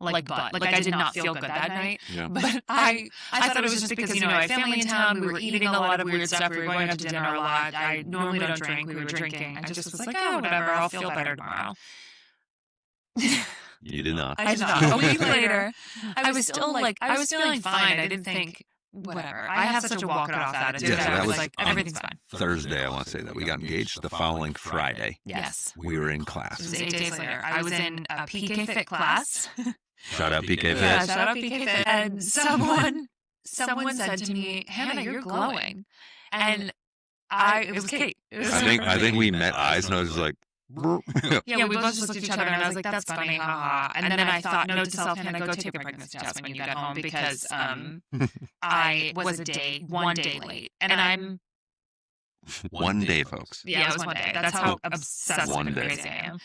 like butt. Like I did not feel good that night. Yeah. But I thought it was just because, I had family in town. We were eating a lot of weird stuff. We were going out to dinner a lot. I normally don't drink. We were drinking. I just was like, oh, whatever. I'll feel better tomorrow. You did not. I did not. A week later, I was still I was feeling fine. I didn't think, whatever. I have such a walk it off attitude. Yeah, so that I was like, everything's fine. Thursday, I want to say that. We got engaged the following Friday. Yes. We were in class. It was 8 days later. I was in a PK Fit class. Shout out PK Fit. Yeah, shout out PK Fit. And someone said to me, Hannah, you're glowing. And it was Kate. I think we met eyes and I was like, yeah, we both just looked at each other and I was like, that's funny, haha. And then I thought, note to self, Hannah, go take a pregnancy test when you get home because I was one day late. And I'm... One day, folks. Yeah, it was one day. That's how obsessed and crazy I am.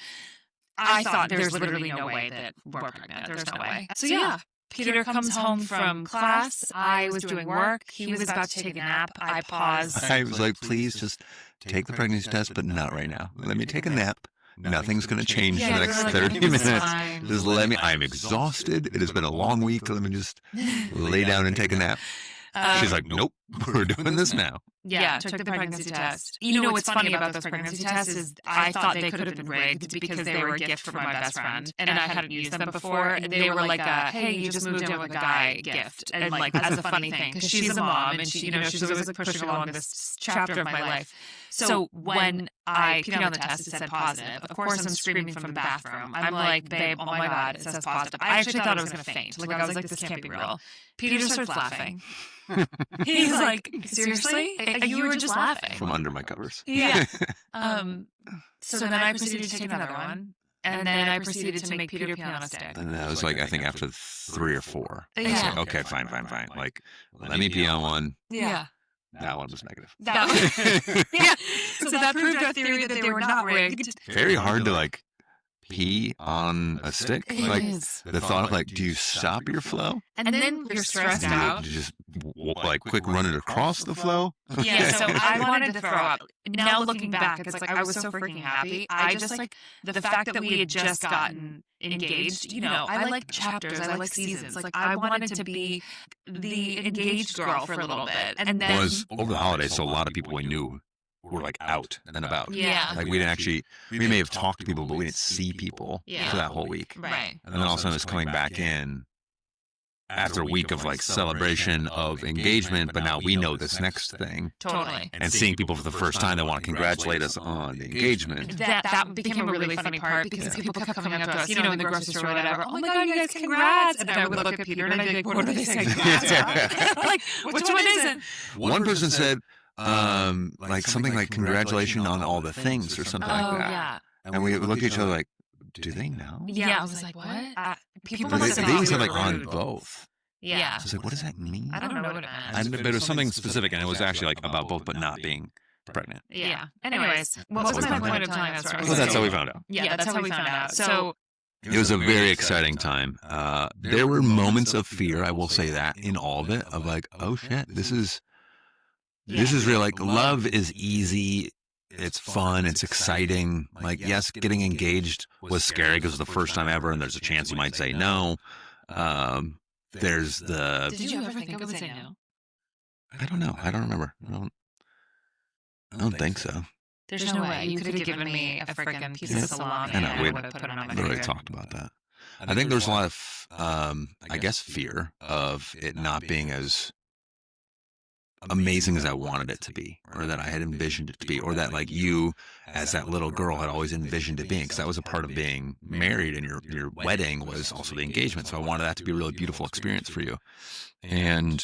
I thought there's literally no way that we're pregnant. There's no way. So yeah, Peter comes home from class. I was doing work. He was about to take a nap. I paused. I was like, please just take the pregnancy test, but not right now. Let me take a nap. Nothing's going to change in the next 30 minutes. Just let me. I'm exhausted. It has been a long week. Let me just lay down and take a nap. She's like, nope, we're doing this now. Yeah, took the pregnancy test. You know what's funny about those pregnancy tests is I thought they could have been rigged because they were a gift from my best friend, and I hadn't used them before. They were like a, hey, you just moved in with a guy gift, and like as a funny thing, because she's a mom, and she's always like pushing along this chapter of my life. So when I peed on the test, it said positive. Of course, I'm screaming from the bathroom. I'm like, babe, oh my God, it says positive. I actually thought I was going to faint. Like, I was like, this can't be real. Peter just starts laughing. He's like, seriously? You were just laughing. From under my covers. Yeah. So then I proceeded to take another one. And then I proceeded to make Peter pee on a stick. And that was like, I think after 3 or 4. Yeah. Like, okay, fine. Like, let me pee on one. Yeah. That one was negative. Yeah. So that proved our theory that they were not rigged. Very hard to like pee on a stick. It like is. the thought of like, do you stop your flow? And then you're stressed out. Do you just like quick run it across the flow? Yeah, so I wanted to throw up. Now looking back, it's like I was so freaking happy. I just like the fact that we had just gotten engaged. I like chapters. I like seasons. Like I wanted to be the engaged girl for a little bit. And then was over the holidays, so a lot of people we knew were like out and about. Yeah. Like we didn't actually, we may have talked to people, but we didn't see people for that whole week. Right. And then all of a sudden it's coming back in after a week of like celebration of engagement, but now we know this next thing. Totally. And seeing people for the first time that want to congratulate us on the engagement. That became a really funny part because people kept coming up to us, in the grocery store or whatever. Oh my God, you guys, congrats! And I would look at Peter and I'd be like, what are they saying? Like, which one is it? One person said, like something like congratulations on all the things or something like that. Yeah. And we looked at each other like, do they know? Yeah, I was like, what? People They must have even thought said we like were on rude. both. Yeah. I was like, what does that mean? I don't know what it meant. But it was something specific, and it was actually like about both, but not being pregnant. Yeah. Anyways, what was my point of telling that story? Well, that's how we found out. Yeah, that's how we found out. So it was a very exciting time. There were moments of fear, I will say that, in all of it, of like, oh shit, this is real. Like, love is easy. It's fun. It's exciting. Like, yes, getting engaged was scary because it was the first time ever, and there's a chance you might say no. There's the... Did you ever think I would say no? I don't know. I don't remember. I don't think so. There's no way. You could have given me a freaking piece of salami and I would have put it on my We already finger. talked about that. I think there's a lot of, I guess, fear of it not being as amazing as I wanted it to be, or that I had envisioned it to be, or that like you, as that little girl, had always envisioned it being, because that was a part of being married, and your wedding was also the engagement. So I wanted that to be a really beautiful experience for you. And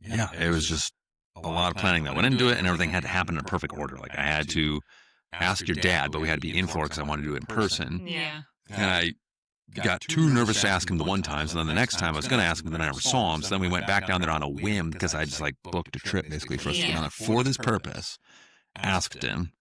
yeah, it was just a lot of planning that went into it, and everything had to happen in a perfect order. Like I had to ask your dad, but we had to be in Florida because I wanted to do it in person. Yeah. And I got too nervous to ask him the one time. So then the next time I was going to ask him, then I never saw him. So then we went back down there on a whim because I just like booked a trip basically for us to go down there for this purpose. Asked him.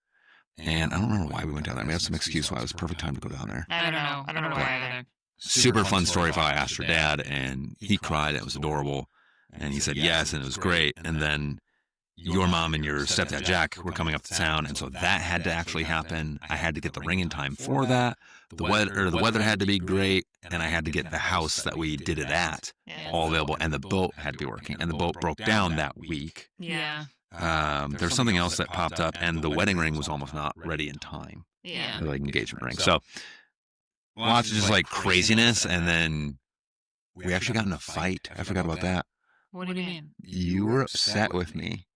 And I don't remember why we went down there. We have some excuse why it was a perfect time to go down there. I don't know. I don't know why either. Super fun story if I asked her dad, and he cried. It was adorable. And he said yes, and it was great. And then your mom and your stepdad Jack were coming up to town, and so that had to actually happen. I had to get the ring in time for that. The weather had to be great, and I had to get the house that we did it at all available, and the boat had to be working. And the boat broke down that week. Yeah. There's something else that popped up, and the wedding ring was almost not ready in time. Yeah. Like engagement ring. So lots of just like craziness, and then we actually got in a fight. I forgot about that. What do you mean? You were upset with me.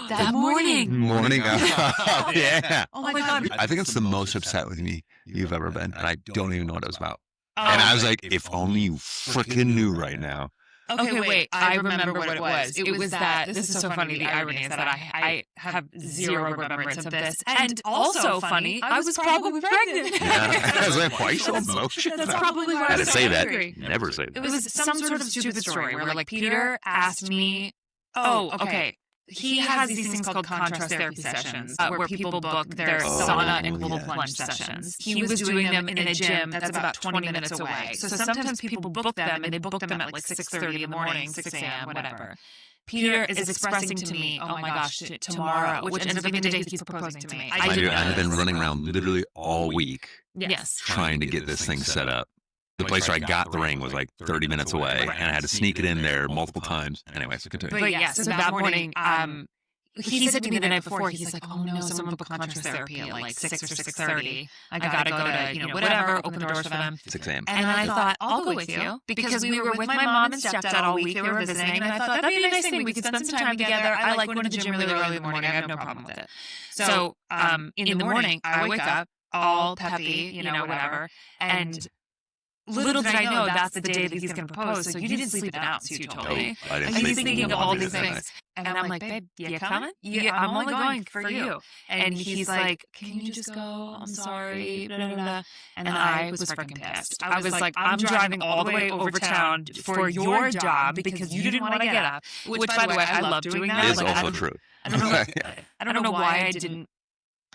That morning. Morning. Yeah. Oh my God. I think it's the most upset with me you've ever been, and I don't even know what it was about. And I was like, if only you freaking knew right now. Okay, wait. I remember what it was. It was that, this is so funny, the irony is that I have zero remembrance of this. And also funny, I was probably pregnant. Yeah. I was like, why are you so emotional? That's probably why I I had was to so say that. angry. Never say that. It was some sort of stupid story where like Peter asked me, okay. He has these things called contrast therapy sessions where people book their sauna and cold plunge sessions. He was doing them in a gym that's about 20 minutes away. So sometimes people book them and they book them at like 6:30 in the morning, 6 a.m., whatever. Peter is expressing to me, oh my gosh, tomorrow, which ends up being the day he's proposing to me. I've been running around literally all week Yes. trying to get this thing set up. The place where I got the ring was like 30 minutes away, and I had to sneak it in there multiple times. Anyway, so continue. But yeah, so that morning, he said to me the night before, he's like, oh no, someone booked contrast therapy at like 6 or 6:30. I gotta go to, whatever, open the doors for them. 6 a.m. And I thought, I'll go with you, because we were with my mom and stepdad all week. They were visiting, and I thought, that'd be a nice thing. We could spend some time together. I like going to the gym really early in the morning. I have no problem with it. So in the morning, I wake up all peppy, whatever, and little did I know that's the day that he's going to propose. So you didn't sleep an ounce, you told me. I didn't And he's sleep thinking of all these that night. things. And I'm like, babe, you coming? Yeah, I'm only going for you. And he's like, can you just go? I'm sorry. Blah, blah, blah. And I was freaking pissed. I was like, I'm driving all the way over town for your job because you didn't want to get up. Which, by the way, I love doing that. It is Like, also true. I don't know why I didn't.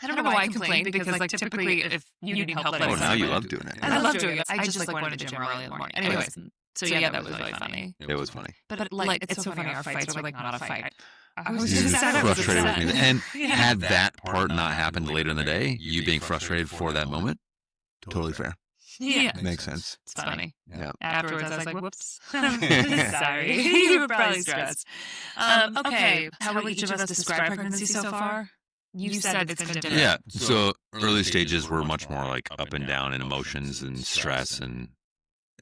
I don't know why I complained, because like typically if you need help, Oh, now you love doing it. I love doing it. I just like went to the gym early in the morning. Anyways, so yeah, that was really funny. It was funny. But like, it's so funny. Our fights were like not a fight. I was You just sad. I was frustrated with upset. me. And Yeah. had that part not happened later in the day, you being frustrated for that moment, totally fair. Yeah, Makes sense. it's funny. Yeah. Afterwards, I was like, "Whoops, sorry." You were probably stressed. Okay, how would each of us describe pregnancy so far? You said it's been different. Yeah. So early stages were much more like up and down in emotions and stress and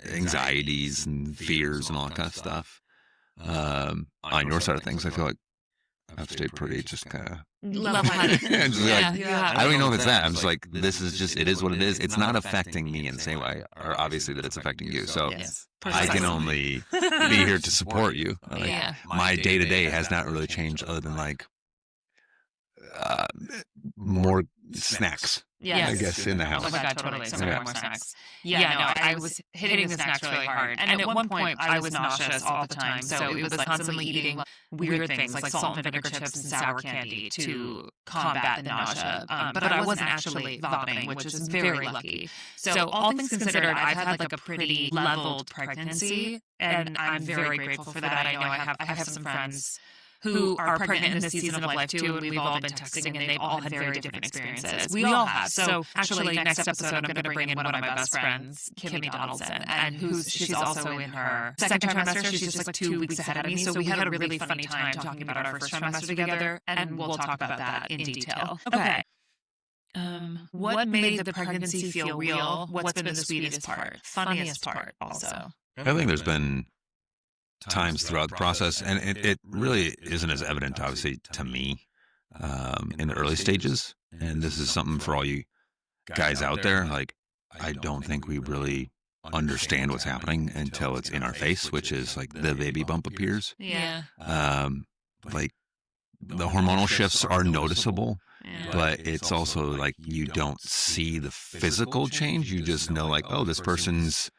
anxieties and fears and all that kind of stuff. On your side of things, I feel like I've stayed pretty just kind of Level-headed. just Yeah, like, you have. I don't even know if it's that. I'm just like, this is just, it is what it is. It's not affecting me in the same way, or obviously that it's affecting you. So Yes. I can only be here to support you. Like, Yeah. my day to day has not really changed other than like more snacks, Yes. I guess, in the Oh house. my God, totally. Some Yeah. more snacks. Yeah, no, I was hitting the snacks really hard. And at one point, I was nauseous all the time. So it was constantly eating weird things like salt and vinegar chips and sour candy to combat the nausea. But I wasn't actually vomiting, which is very lucky. So all things considered, I've had like a pretty leveled pregnancy. And I'm very grateful for that. I know I have some friends who are pregnant in this season of life too, and we've all been texting, and they've all had very different experiences. We all have. So actually, next episode, I'm going to bring in one of my best friends, Kimmy Donaldson, and she's also in her second trimester. She's just like 2 weeks ahead of me. So we had a really funny time talking about our first trimester together, and we'll talk about that in detail. Okay. What made the pregnancy feel real? What's been the sweetest part? Funniest part, also. I think there's been times throughout the process, and it really isn't as evident, obviously, to me in the early stages. And this is something for all you guys out there. Like, I don't think we really understand what's happening until it's in our face, which is like the baby bump appears. Yeah. Like, the hormonal shifts are noticeable, but it's also like you don't see the physical change. You just know like, oh, this person's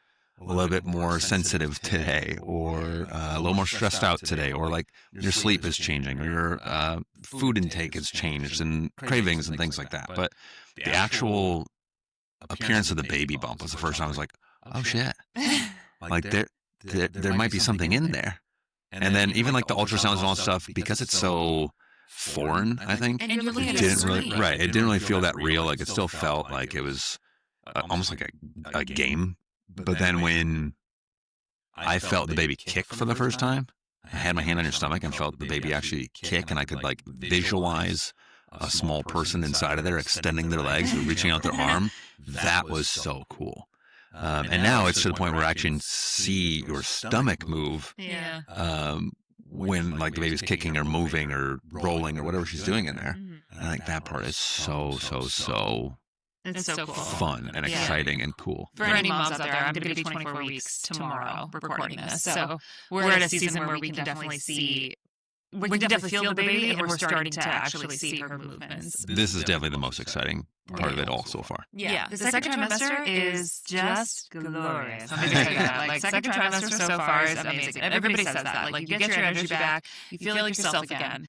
a little bit more sensitive today, or a little more stressed out today, or like your sleep is changing, or your food intake has changed, and cravings and things like that. But the actual appearance of the baby bump was the first time I was like, oh shit, like there might be something in there. And then even like the ultrasounds and all that stuff, because it's so foreign, I think And you're looking it at a didn't really screen. right. It didn't really feel that real. Like it still felt like it was almost like a game. But then when I felt the baby kick for the first time, I had my hand on your stomach and felt the baby actually kick, and I could like visualize a small person inside of there extending their legs or reaching out their arm. That was so cool. And now it's to the point where I can see your stomach move Yeah. when like the baby's kicking or moving or rolling or whatever she's doing in there. And I think that part is so It's so cool. fun and Yeah. exciting and cool. For any moms out there, I'm going to be 24 weeks tomorrow recording this. So we're at a season where we can definitely see, we can definitely feel the baby, and we're starting to actually see her movements. This is definitely the most exciting part of it all so far. Yeah. The second trimester is just glorious. Let me tell you that. Like, second trimester so far is amazing. And everybody says that. Like, you get your energy back. You feel like yourself again.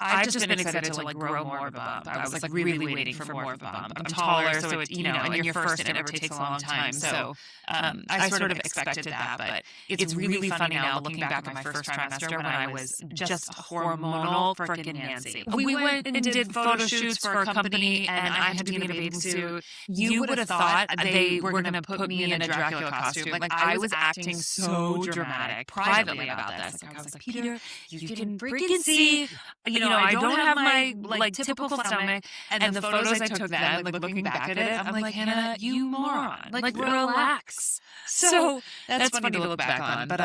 I've just been excited to like grow more of a bump. I was like really waiting for more of a bump. I'm taller, so it's, you know, and you're first, it never takes a long time. So I sort of expected that, but it's really funny now looking back on my first trimester when I was just hormonal freaking Nancy. We went and did photo shoots for a company, and I had to be in a bathing suit. You would have thought they were going to put me in a Dracula costume. Like, I was acting so dramatic privately about this. Like, I was like, Peter, you can freaking see, you know, I don't have my like typical stomach, and the photos I took then, like looking back at it, I'm like, Hannah, you moron, like relax. So that's funny to look back on. But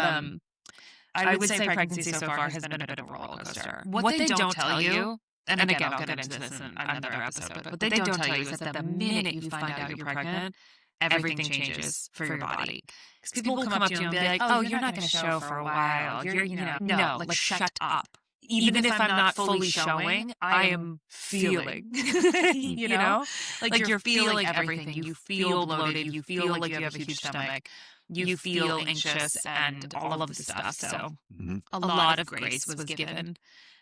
I would say pregnancy so far has been a bit of a roller coaster. What they don't tell you, and again, I'll get into this in another episode, but what they don't tell you is that the minute you find out you're pregnant, everything changes for your body. Because people will come up to you and be like, oh, you're not going to show for a while. You're, you know, no, like shut up. Even if I'm not fully showing, I am feeling, you know, like you're feeling everything. You feel bloated. You feel like you have a huge stomach. You feel anxious and all of the stuff. So a lot of grace was given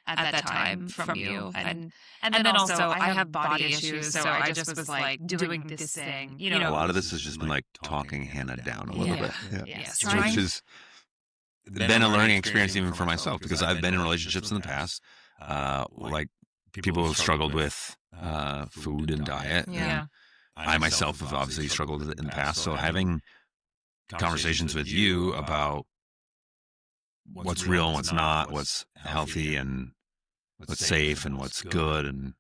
at that time from you. And then also I have body issues. So I just was like doing this thing, you know. A lot of this has just been like talking Hannah down a little bit. Yes. Which is been a learning experience even for myself, because I've been in relationships in the past, like people who have struggled with food and diet. Yeah. And I myself have obviously struggled with it in the past. So having conversations with you about what's real and what's not, what's healthy and what's safe and what's good and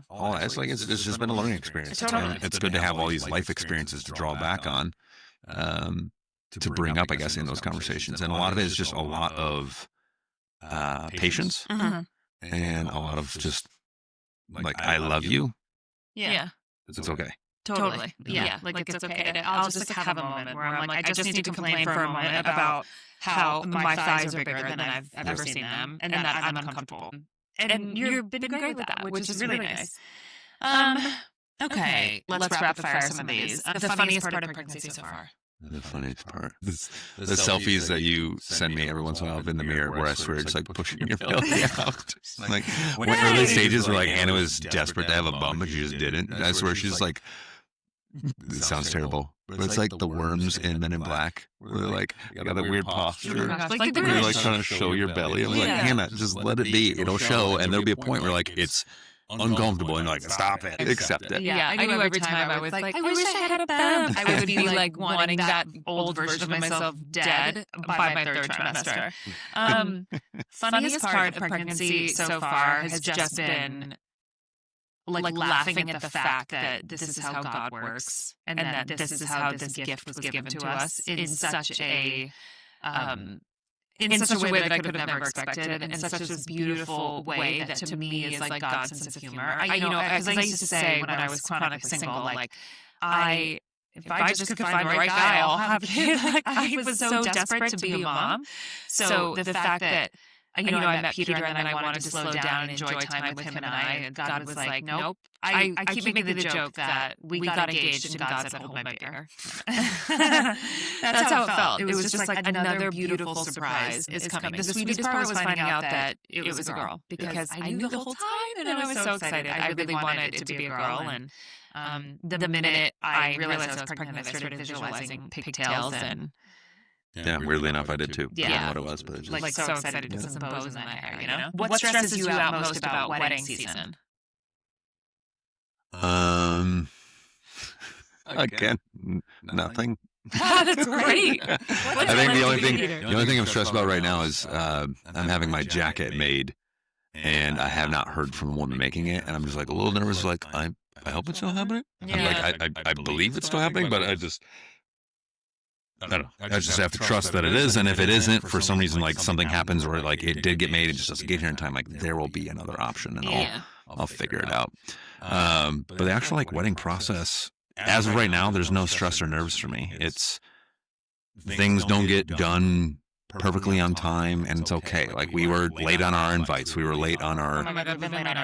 all that, it's just been a learning experience. Totally. And it's good to have all these life experiences to draw back on. To bring up, I guess, in those conversations. And a lot of it is just a lot of patience and a lot of just like, I love you. Yeah. It's okay. Totally. Yeah. Like it's okay. I'll just like have a moment where I'm like, I just need to complain for a moment about how my thighs are bigger than I've ever seen them, and that I'm uncomfortable. And you've been great with that, which is really nice. Okay. Let's rapid fire some of these. The funniest part of pregnancy so far. The funniest part. The selfies that you send me every once in a while in the mirror where I swear it's like pushing your belly out. Like, when early stages where like Hannah was desperate to have a bum, but she just didn't. I swear she's like, it sounds terrible, but it's like the worms in Men in Black, where they're like, you got that weird posture. You're like trying to show your belly. I'm like, Hannah, just let it be. It'll show. And there'll be a point where like it's uncomfortable and you're like, stop it, accept it. Yeah, I knew every time I was like, I wish I had a bum, I would be like wanting that old version of myself dead by my third trimester. Funniest part of pregnancy so far has just been like laughing at the fact that this is how God works, and that this is how this gift was given to us in such a in such a way that I could have never expected, and in such a beautiful way that to me is like God's sense of humor. Because I used to say when I was chronically single, like if I just could find the right guy, I'll have a kid. Like, I was so desperate to be a mom. So the fact that I met Peter and then I wanted to slow down and enjoy time with him and I. And God was like, nope. I keep making the joke that we got engaged and God said, hold my beer. That's how it felt. It was just like another beautiful surprise is coming. The sweetest part was finding out that it was a girl because I knew the whole time and I was so excited. I really wanted it to be a girl. And the minute I realized I was pregnant, I started visualizing pigtails and Yeah, weirdly enough, I did too. Yeah. I don't know what it was, but it just like so excited to put some bows in my hair, you know? What stresses you out most about wedding season? Again, nothing. That's great. I think the only thing I'm stressed about right now is I'm having my jacket made, and I have not heard from the woman making it, and I'm just like a little nervous. Like I hope it's still happening. Yeah. I believe it's still happening, but I don't know. I just have to trust that it is, and if it isn't, for some reason, like something happens or like it did get made, it just doesn't get here in time. Like there will be another option, and I'll figure it out. But the actual like wedding process, as of right now, there's no stress or nerves for me. It's things don't get done perfectly on time, and it's okay. Like we were late on our invites, we were late on our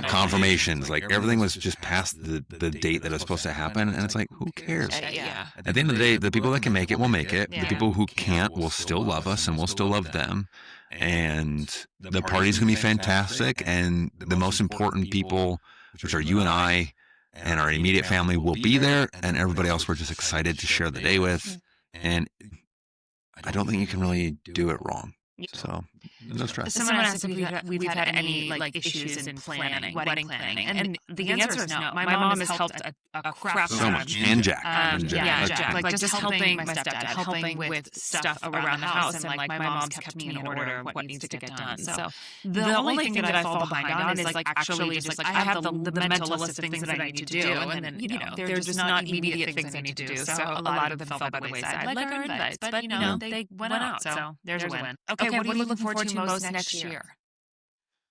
confirmations. Like everything was just past the date that was supposed to happen, and it's like, who cares? At the end of the day, the people that can make it will make it. The people who can't will still love us, and we'll still love them. And the party's gonna be fantastic. And the most important people, which are you and I, and our immediate family, will be there, and everybody else we're just excited to share the day with. And I don't think you can really do it wrong. So, no stress. Someone asked if we've had any like issues in wedding planning, and the answer is no. My mom has helped a crap So much. And Jack. Jack. Like just helping my stepdad, helping with stuff around the house, and like my mom's kept me in order of what needs to get done. So the only thing that I fall behind on is like actually just like I have the mental list of things that I need to do, and then they're just not immediate things I need to do. So a lot of them fell by the wayside, like our invites, but they went out. So there's a win. Okay, what are you looking forward to most next year?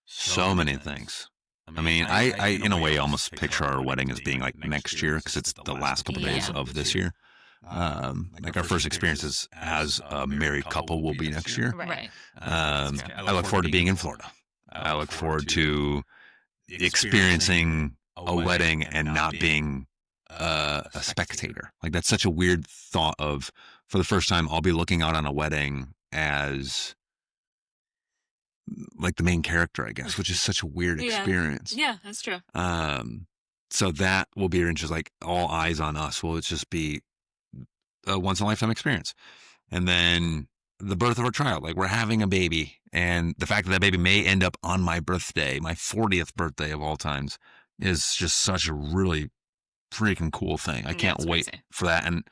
So many things. I mean, I in a way almost picture our wedding as being like next year because it's the last couple days of this year. Like our first experiences as a married couple will be next year. Right. I look forward to being in Florida. I look forward to experiencing a wedding and not being a spectator. Like that's such a weird thought of, for the first time, I'll be looking out on a wedding as like the main character, I guess, which is such a weird experience. Yeah, that's true. So that will be just like all eyes on us. Will it just be a once in a lifetime experience? And then the birth of our child, like we're having a baby, and the fact that baby may end up on my birthday, my 40th birthday of all times, is just such a really freaking cool thing. I can't wait for that. And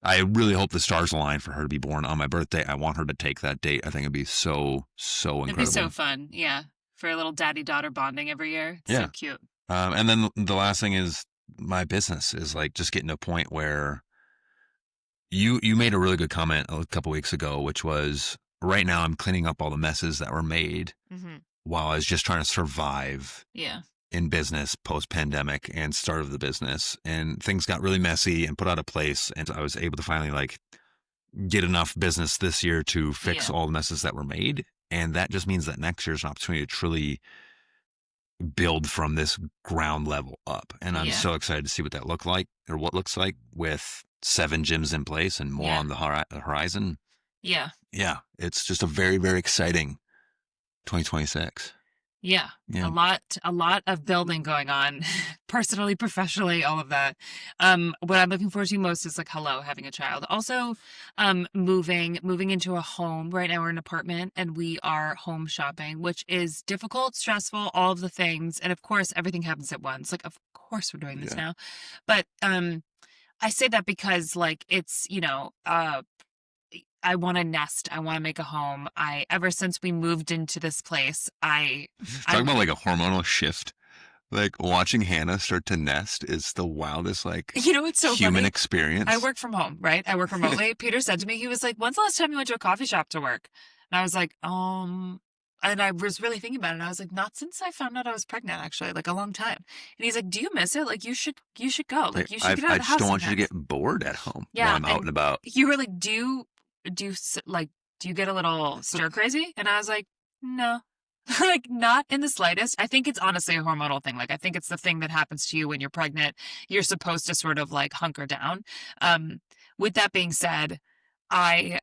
I really hope the stars align for her to be born on my birthday. I want her to take that date. I think it'd be so incredible. It'd be so fun. Yeah. For a little daddy-daughter bonding every year. It's so cute. And then the last thing is my business is like just getting to a point where you made a really good comment a couple weeks ago, which was right now I'm cleaning up all the messes that were made while I was just trying to survive. Yeah. In business post-pandemic and start of the business, and things got really messy and put out of place, and I was able to finally like get enough business this year to fix all the messes that were made. And that just means that next year's an opportunity to truly build from this ground level up, and I'm so excited to see what that looks like with 7 gyms in place and more on the horizon. Yeah, it's just a very, very exciting 2026. Yeah, a lot of building going on, personally, professionally, all of that. What I'm looking forward to most is like, having a child. Also, moving into a home. Right now we're in an apartment and we are home shopping, which is difficult, stressful, all of the things. And of course, everything happens at once. Like, of course we're doing this now. But I say that because like, it's, I want to nest. I want to make a home. Ever since we moved into this place, talking about like a hormonal shift. Like watching Hannah start to nest is the wildest, like, it's so human funny. Experience. I work from home, right? I work remotely. Peter said to me, he was like, "When's the last time you went to a coffee shop to work?" And I was like, and I was really thinking about it. And I was like, not since I found out I was pregnant, actually, like a long time. And he's like, "Do you miss it? Like you should go. Like you should get out of the house." I just don't want you to get bored at home while I'm out and about. You were like, do you get a little stir crazy? And I was like, no. Like, not in the slightest. I think it's honestly a hormonal thing. Like, I think it's the thing that happens to you when you're pregnant. You're supposed to sort of like hunker down. Um, with that being said, I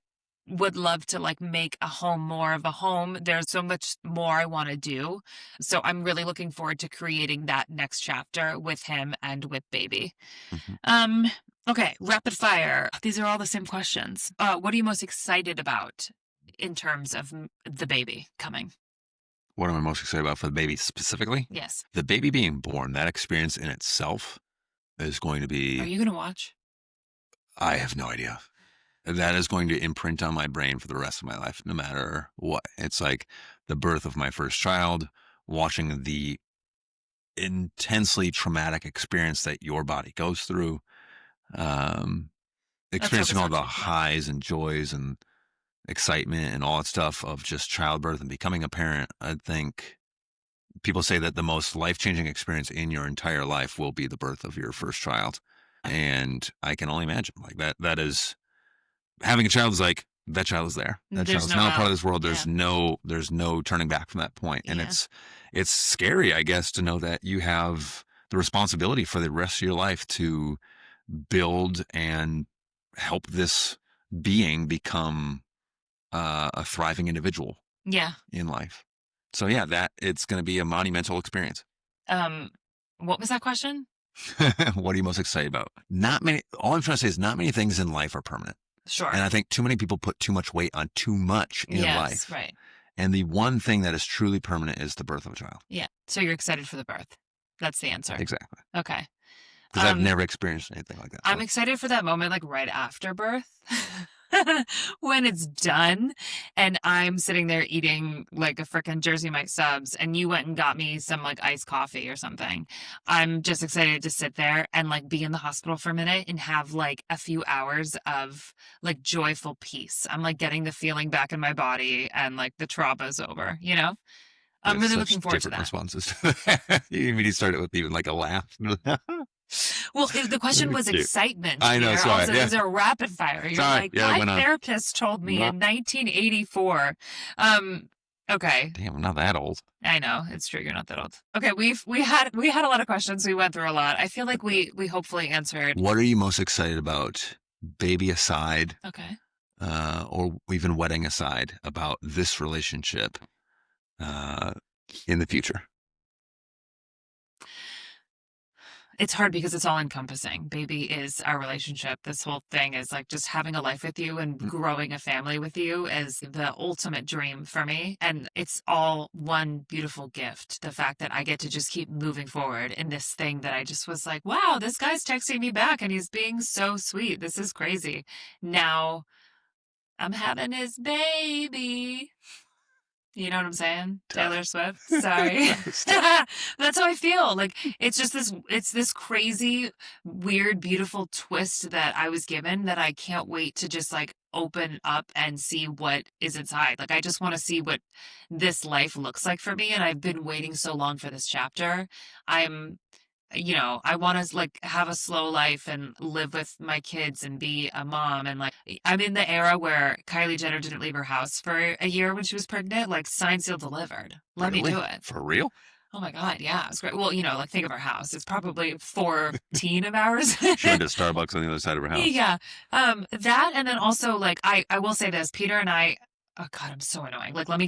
would love to like make a home more of a home. There's so much more I want to do. So I'm really looking forward to creating that next chapter with him and with baby. Mhm. Um, okay, rapid fire. These are all the same questions. What are you most excited about in terms of the baby coming? What am I most excited about for the baby specifically? Yes. The baby being born, that experience in itself is going to Are be, you gonna watch? I have no idea. That is going to imprint on my brain for the rest of my life, no matter what. It's like the birth of my first child, watching the intensely traumatic experience that your body goes through, um, Let's experiencing focus all on the you. Yeah. highs and joys and excitement and all that stuff of just childbirth and becoming a parent. I think people say that the most life-changing experience in your entire life will be the birth of your first child. And I can only imagine like that is having a child is like that child is there. That child There's is no now a part of out. this world. Yeah. There's no turning back from that point. And Yeah. it's scary, I guess, to know that you have the responsibility for the rest of your life to build and help this being become a thriving individual Yeah. in life. So yeah, that it's going to be a monumental experience. Um, what was that question? What are you most excited about? Not many. All I'm trying to say is not many things in life are permanent. Sure. And I think too many people put too much weight on too much in Yes, life. right. And the one thing that is truly permanent is the birth of a child. Yeah. So you're excited for the birth. That's the answer. Exactly. Okay. Because I've never experienced anything like that. I'm So. excited for that moment, like right after birth. When it's done and I'm sitting there eating like a frickin' Jersey Mike subs and you went and got me some like iced coffee or something. I'm just excited to sit there and like be in the hospital for a minute and have like a few hours of like joyful peace. I'm like getting the feeling back in my body and like the trauma's over, you know? We I'm have really such looking forward to different that. responses. You immediately started with even like a laugh. Well, the question was Cute. excitement I know, here. sorry, Also, yeah. these are rapid fire. You're Sorry, like, yeah, it my went on. therapist told me Not- in 1984. Okay. Damn, I'm not that old. I know it's true. You're not that old. Okay, we had a lot of questions. We went through a lot. I feel like we hopefully answered. What are you most excited about, baby aside, Okay. or even wedding aside, about this relationship in the future? It's hard because it's all encompassing. Baby is our relationship. This whole thing is like just having a life with you and Mm. growing a family with you is the ultimate dream for me. And it's all one beautiful gift. The fact that I get to just keep moving forward in this thing that I just was like, wow, this guy's texting me back and he's being so sweet. This is crazy. Now I'm having his baby. You know what I'm saying? Tough. Taylor Swift. Sorry. That's how I feel. Like it's this crazy, weird, beautiful twist that I was given that I can't wait to just like open up and see what is inside. Like I just want to see what this life looks like for me. And I've been waiting so long for this chapter. I'm I want to like have a slow life and live with my kids and be a mom. And like, I'm in the era where Kylie Jenner didn't leave her house for a year when she was pregnant, like signed, sealed, delivered. Let me Really? do it. For real? Oh my God. Yeah. It was great. Well, like think of her house. It's probably 14 of ours. She went to Starbucks on the other side of her house. Yeah. That. And then also like, I will say this, Peter and I, oh God, I'm so annoying. Like, let me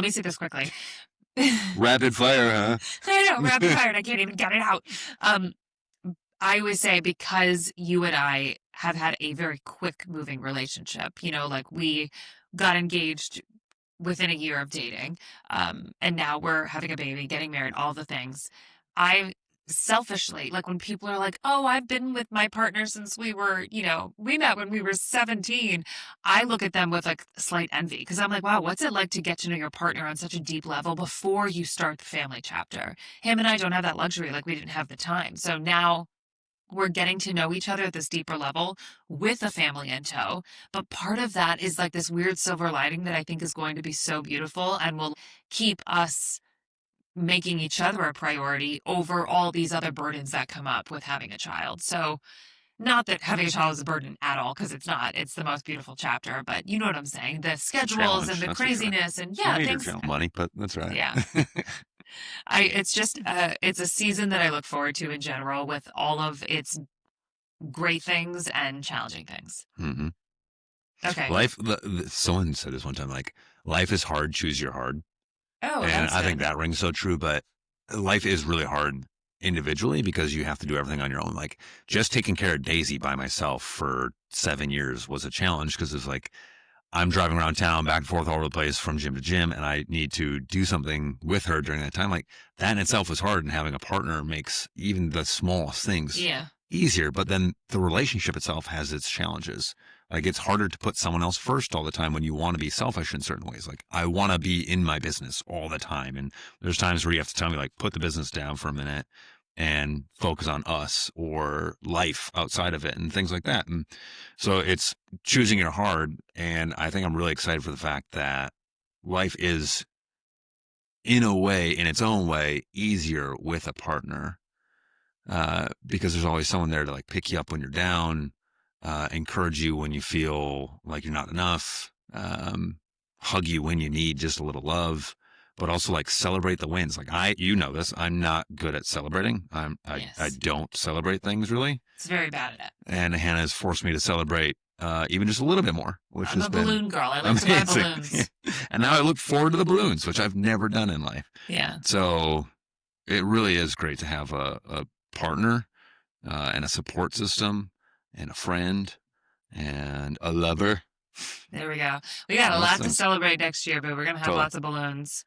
say this quickly. Rapid fire, huh? I know, rapid fire, and I can't even get it out. I would say because you and I have had a very quick moving relationship, like we got engaged within a year of dating, and now we're having a baby, getting married, all the things. I selfishly, like when people are like, oh, I've been with my partner since we met when we were 17. I look at them with like slight envy because I'm like, wow, what's it like to get to know your partner on such a deep level before you start the family chapter? Him and I don't have that luxury. Like we didn't have the time. So now we're getting to know each other at this deeper level with a family in tow. But part of that is like this weird silver lining that I think is going to be so beautiful and will keep us making each other a priority over all these other burdens that come up with having a child. So Not that having a child is a burden at all, because it's not. It's the most beautiful chapter, but you know what I'm saying. The schedules and Challenge, the that's for sure. craziness and You yeah, need your things. money, but that's right. Yeah. It's just it's a season that I look forward to in general with all of its great things and challenging things. Hmm. Okay. Life. Someone said this one time, like, life is hard. Choose your hard. Oh, And that's I think good. that rings so true, but life is really hard individually because you have to do everything on your own. Like, just taking care of Daisy by myself for 7 years was a challenge because it's like I'm driving around town back and forth all over the place from gym to gym, and I need to do something with her during that time. Like, that in itself is hard, and having a partner makes even the smallest things Yeah. easier. But then the relationship itself has its challenges. Like, it's harder to put someone else first all the time when you want to be selfish in certain ways. Like, I want to be in my business all the time. And there's times where you have to tell me, like, put the business down for a minute and focus on us or life outside of it and things like that. And so it's choosing your hard. And I think I'm really excited for the fact that life is, in a way, in its own way, easier with a partner, because there's always someone there to like pick you up when you're down, encourage you when you feel like you're not enough, hug you when you need just a little love, but also like celebrate the wins. Like, you know this, I'm not good at celebrating. I Yes. don't celebrate things really. It's very bad at it. And Hannah has forced me to celebrate, even just a little bit more, which I'm has a been balloon girl. I like to buy amazing. balloons. And now I look forward to the balloons, which I've never done in life. Yeah. So it really is great to have a partner, and a support system and a friend and a lover. There we go. We got a lot to Awesome. celebrate next year, but we're going to have Totally. lots of balloons.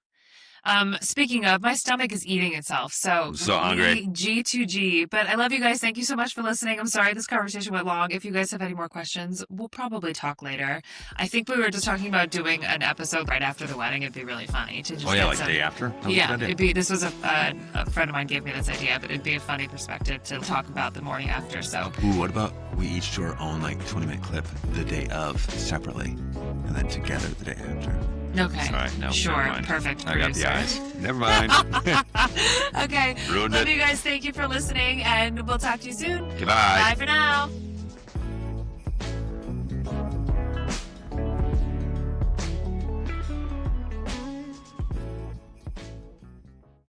Speaking of, my stomach is eating itself. So I'm so hungry. G2G. But I love you guys. Thank you so much for listening. I'm sorry this conversation went long. If you guys have any more questions, we'll probably talk later. I think we were just talking about doing an episode right after the wedding. It'd be really funny to just Oh yeah, get like some, day after. That was a yeah, good idea. it'd be. This was a friend of mine gave me this idea, but it'd be a funny perspective to talk about the morning after. So Ooh, what about we each do our own like 20-minute clip the day of separately, and then together the day after. okay, Sorry, no, sure, never mind. perfect. I got the producer. eyes. Never mind. Okay, Ruined love it. you guys. Thank you for listening, and we'll talk to you soon. Goodbye. Bye for now.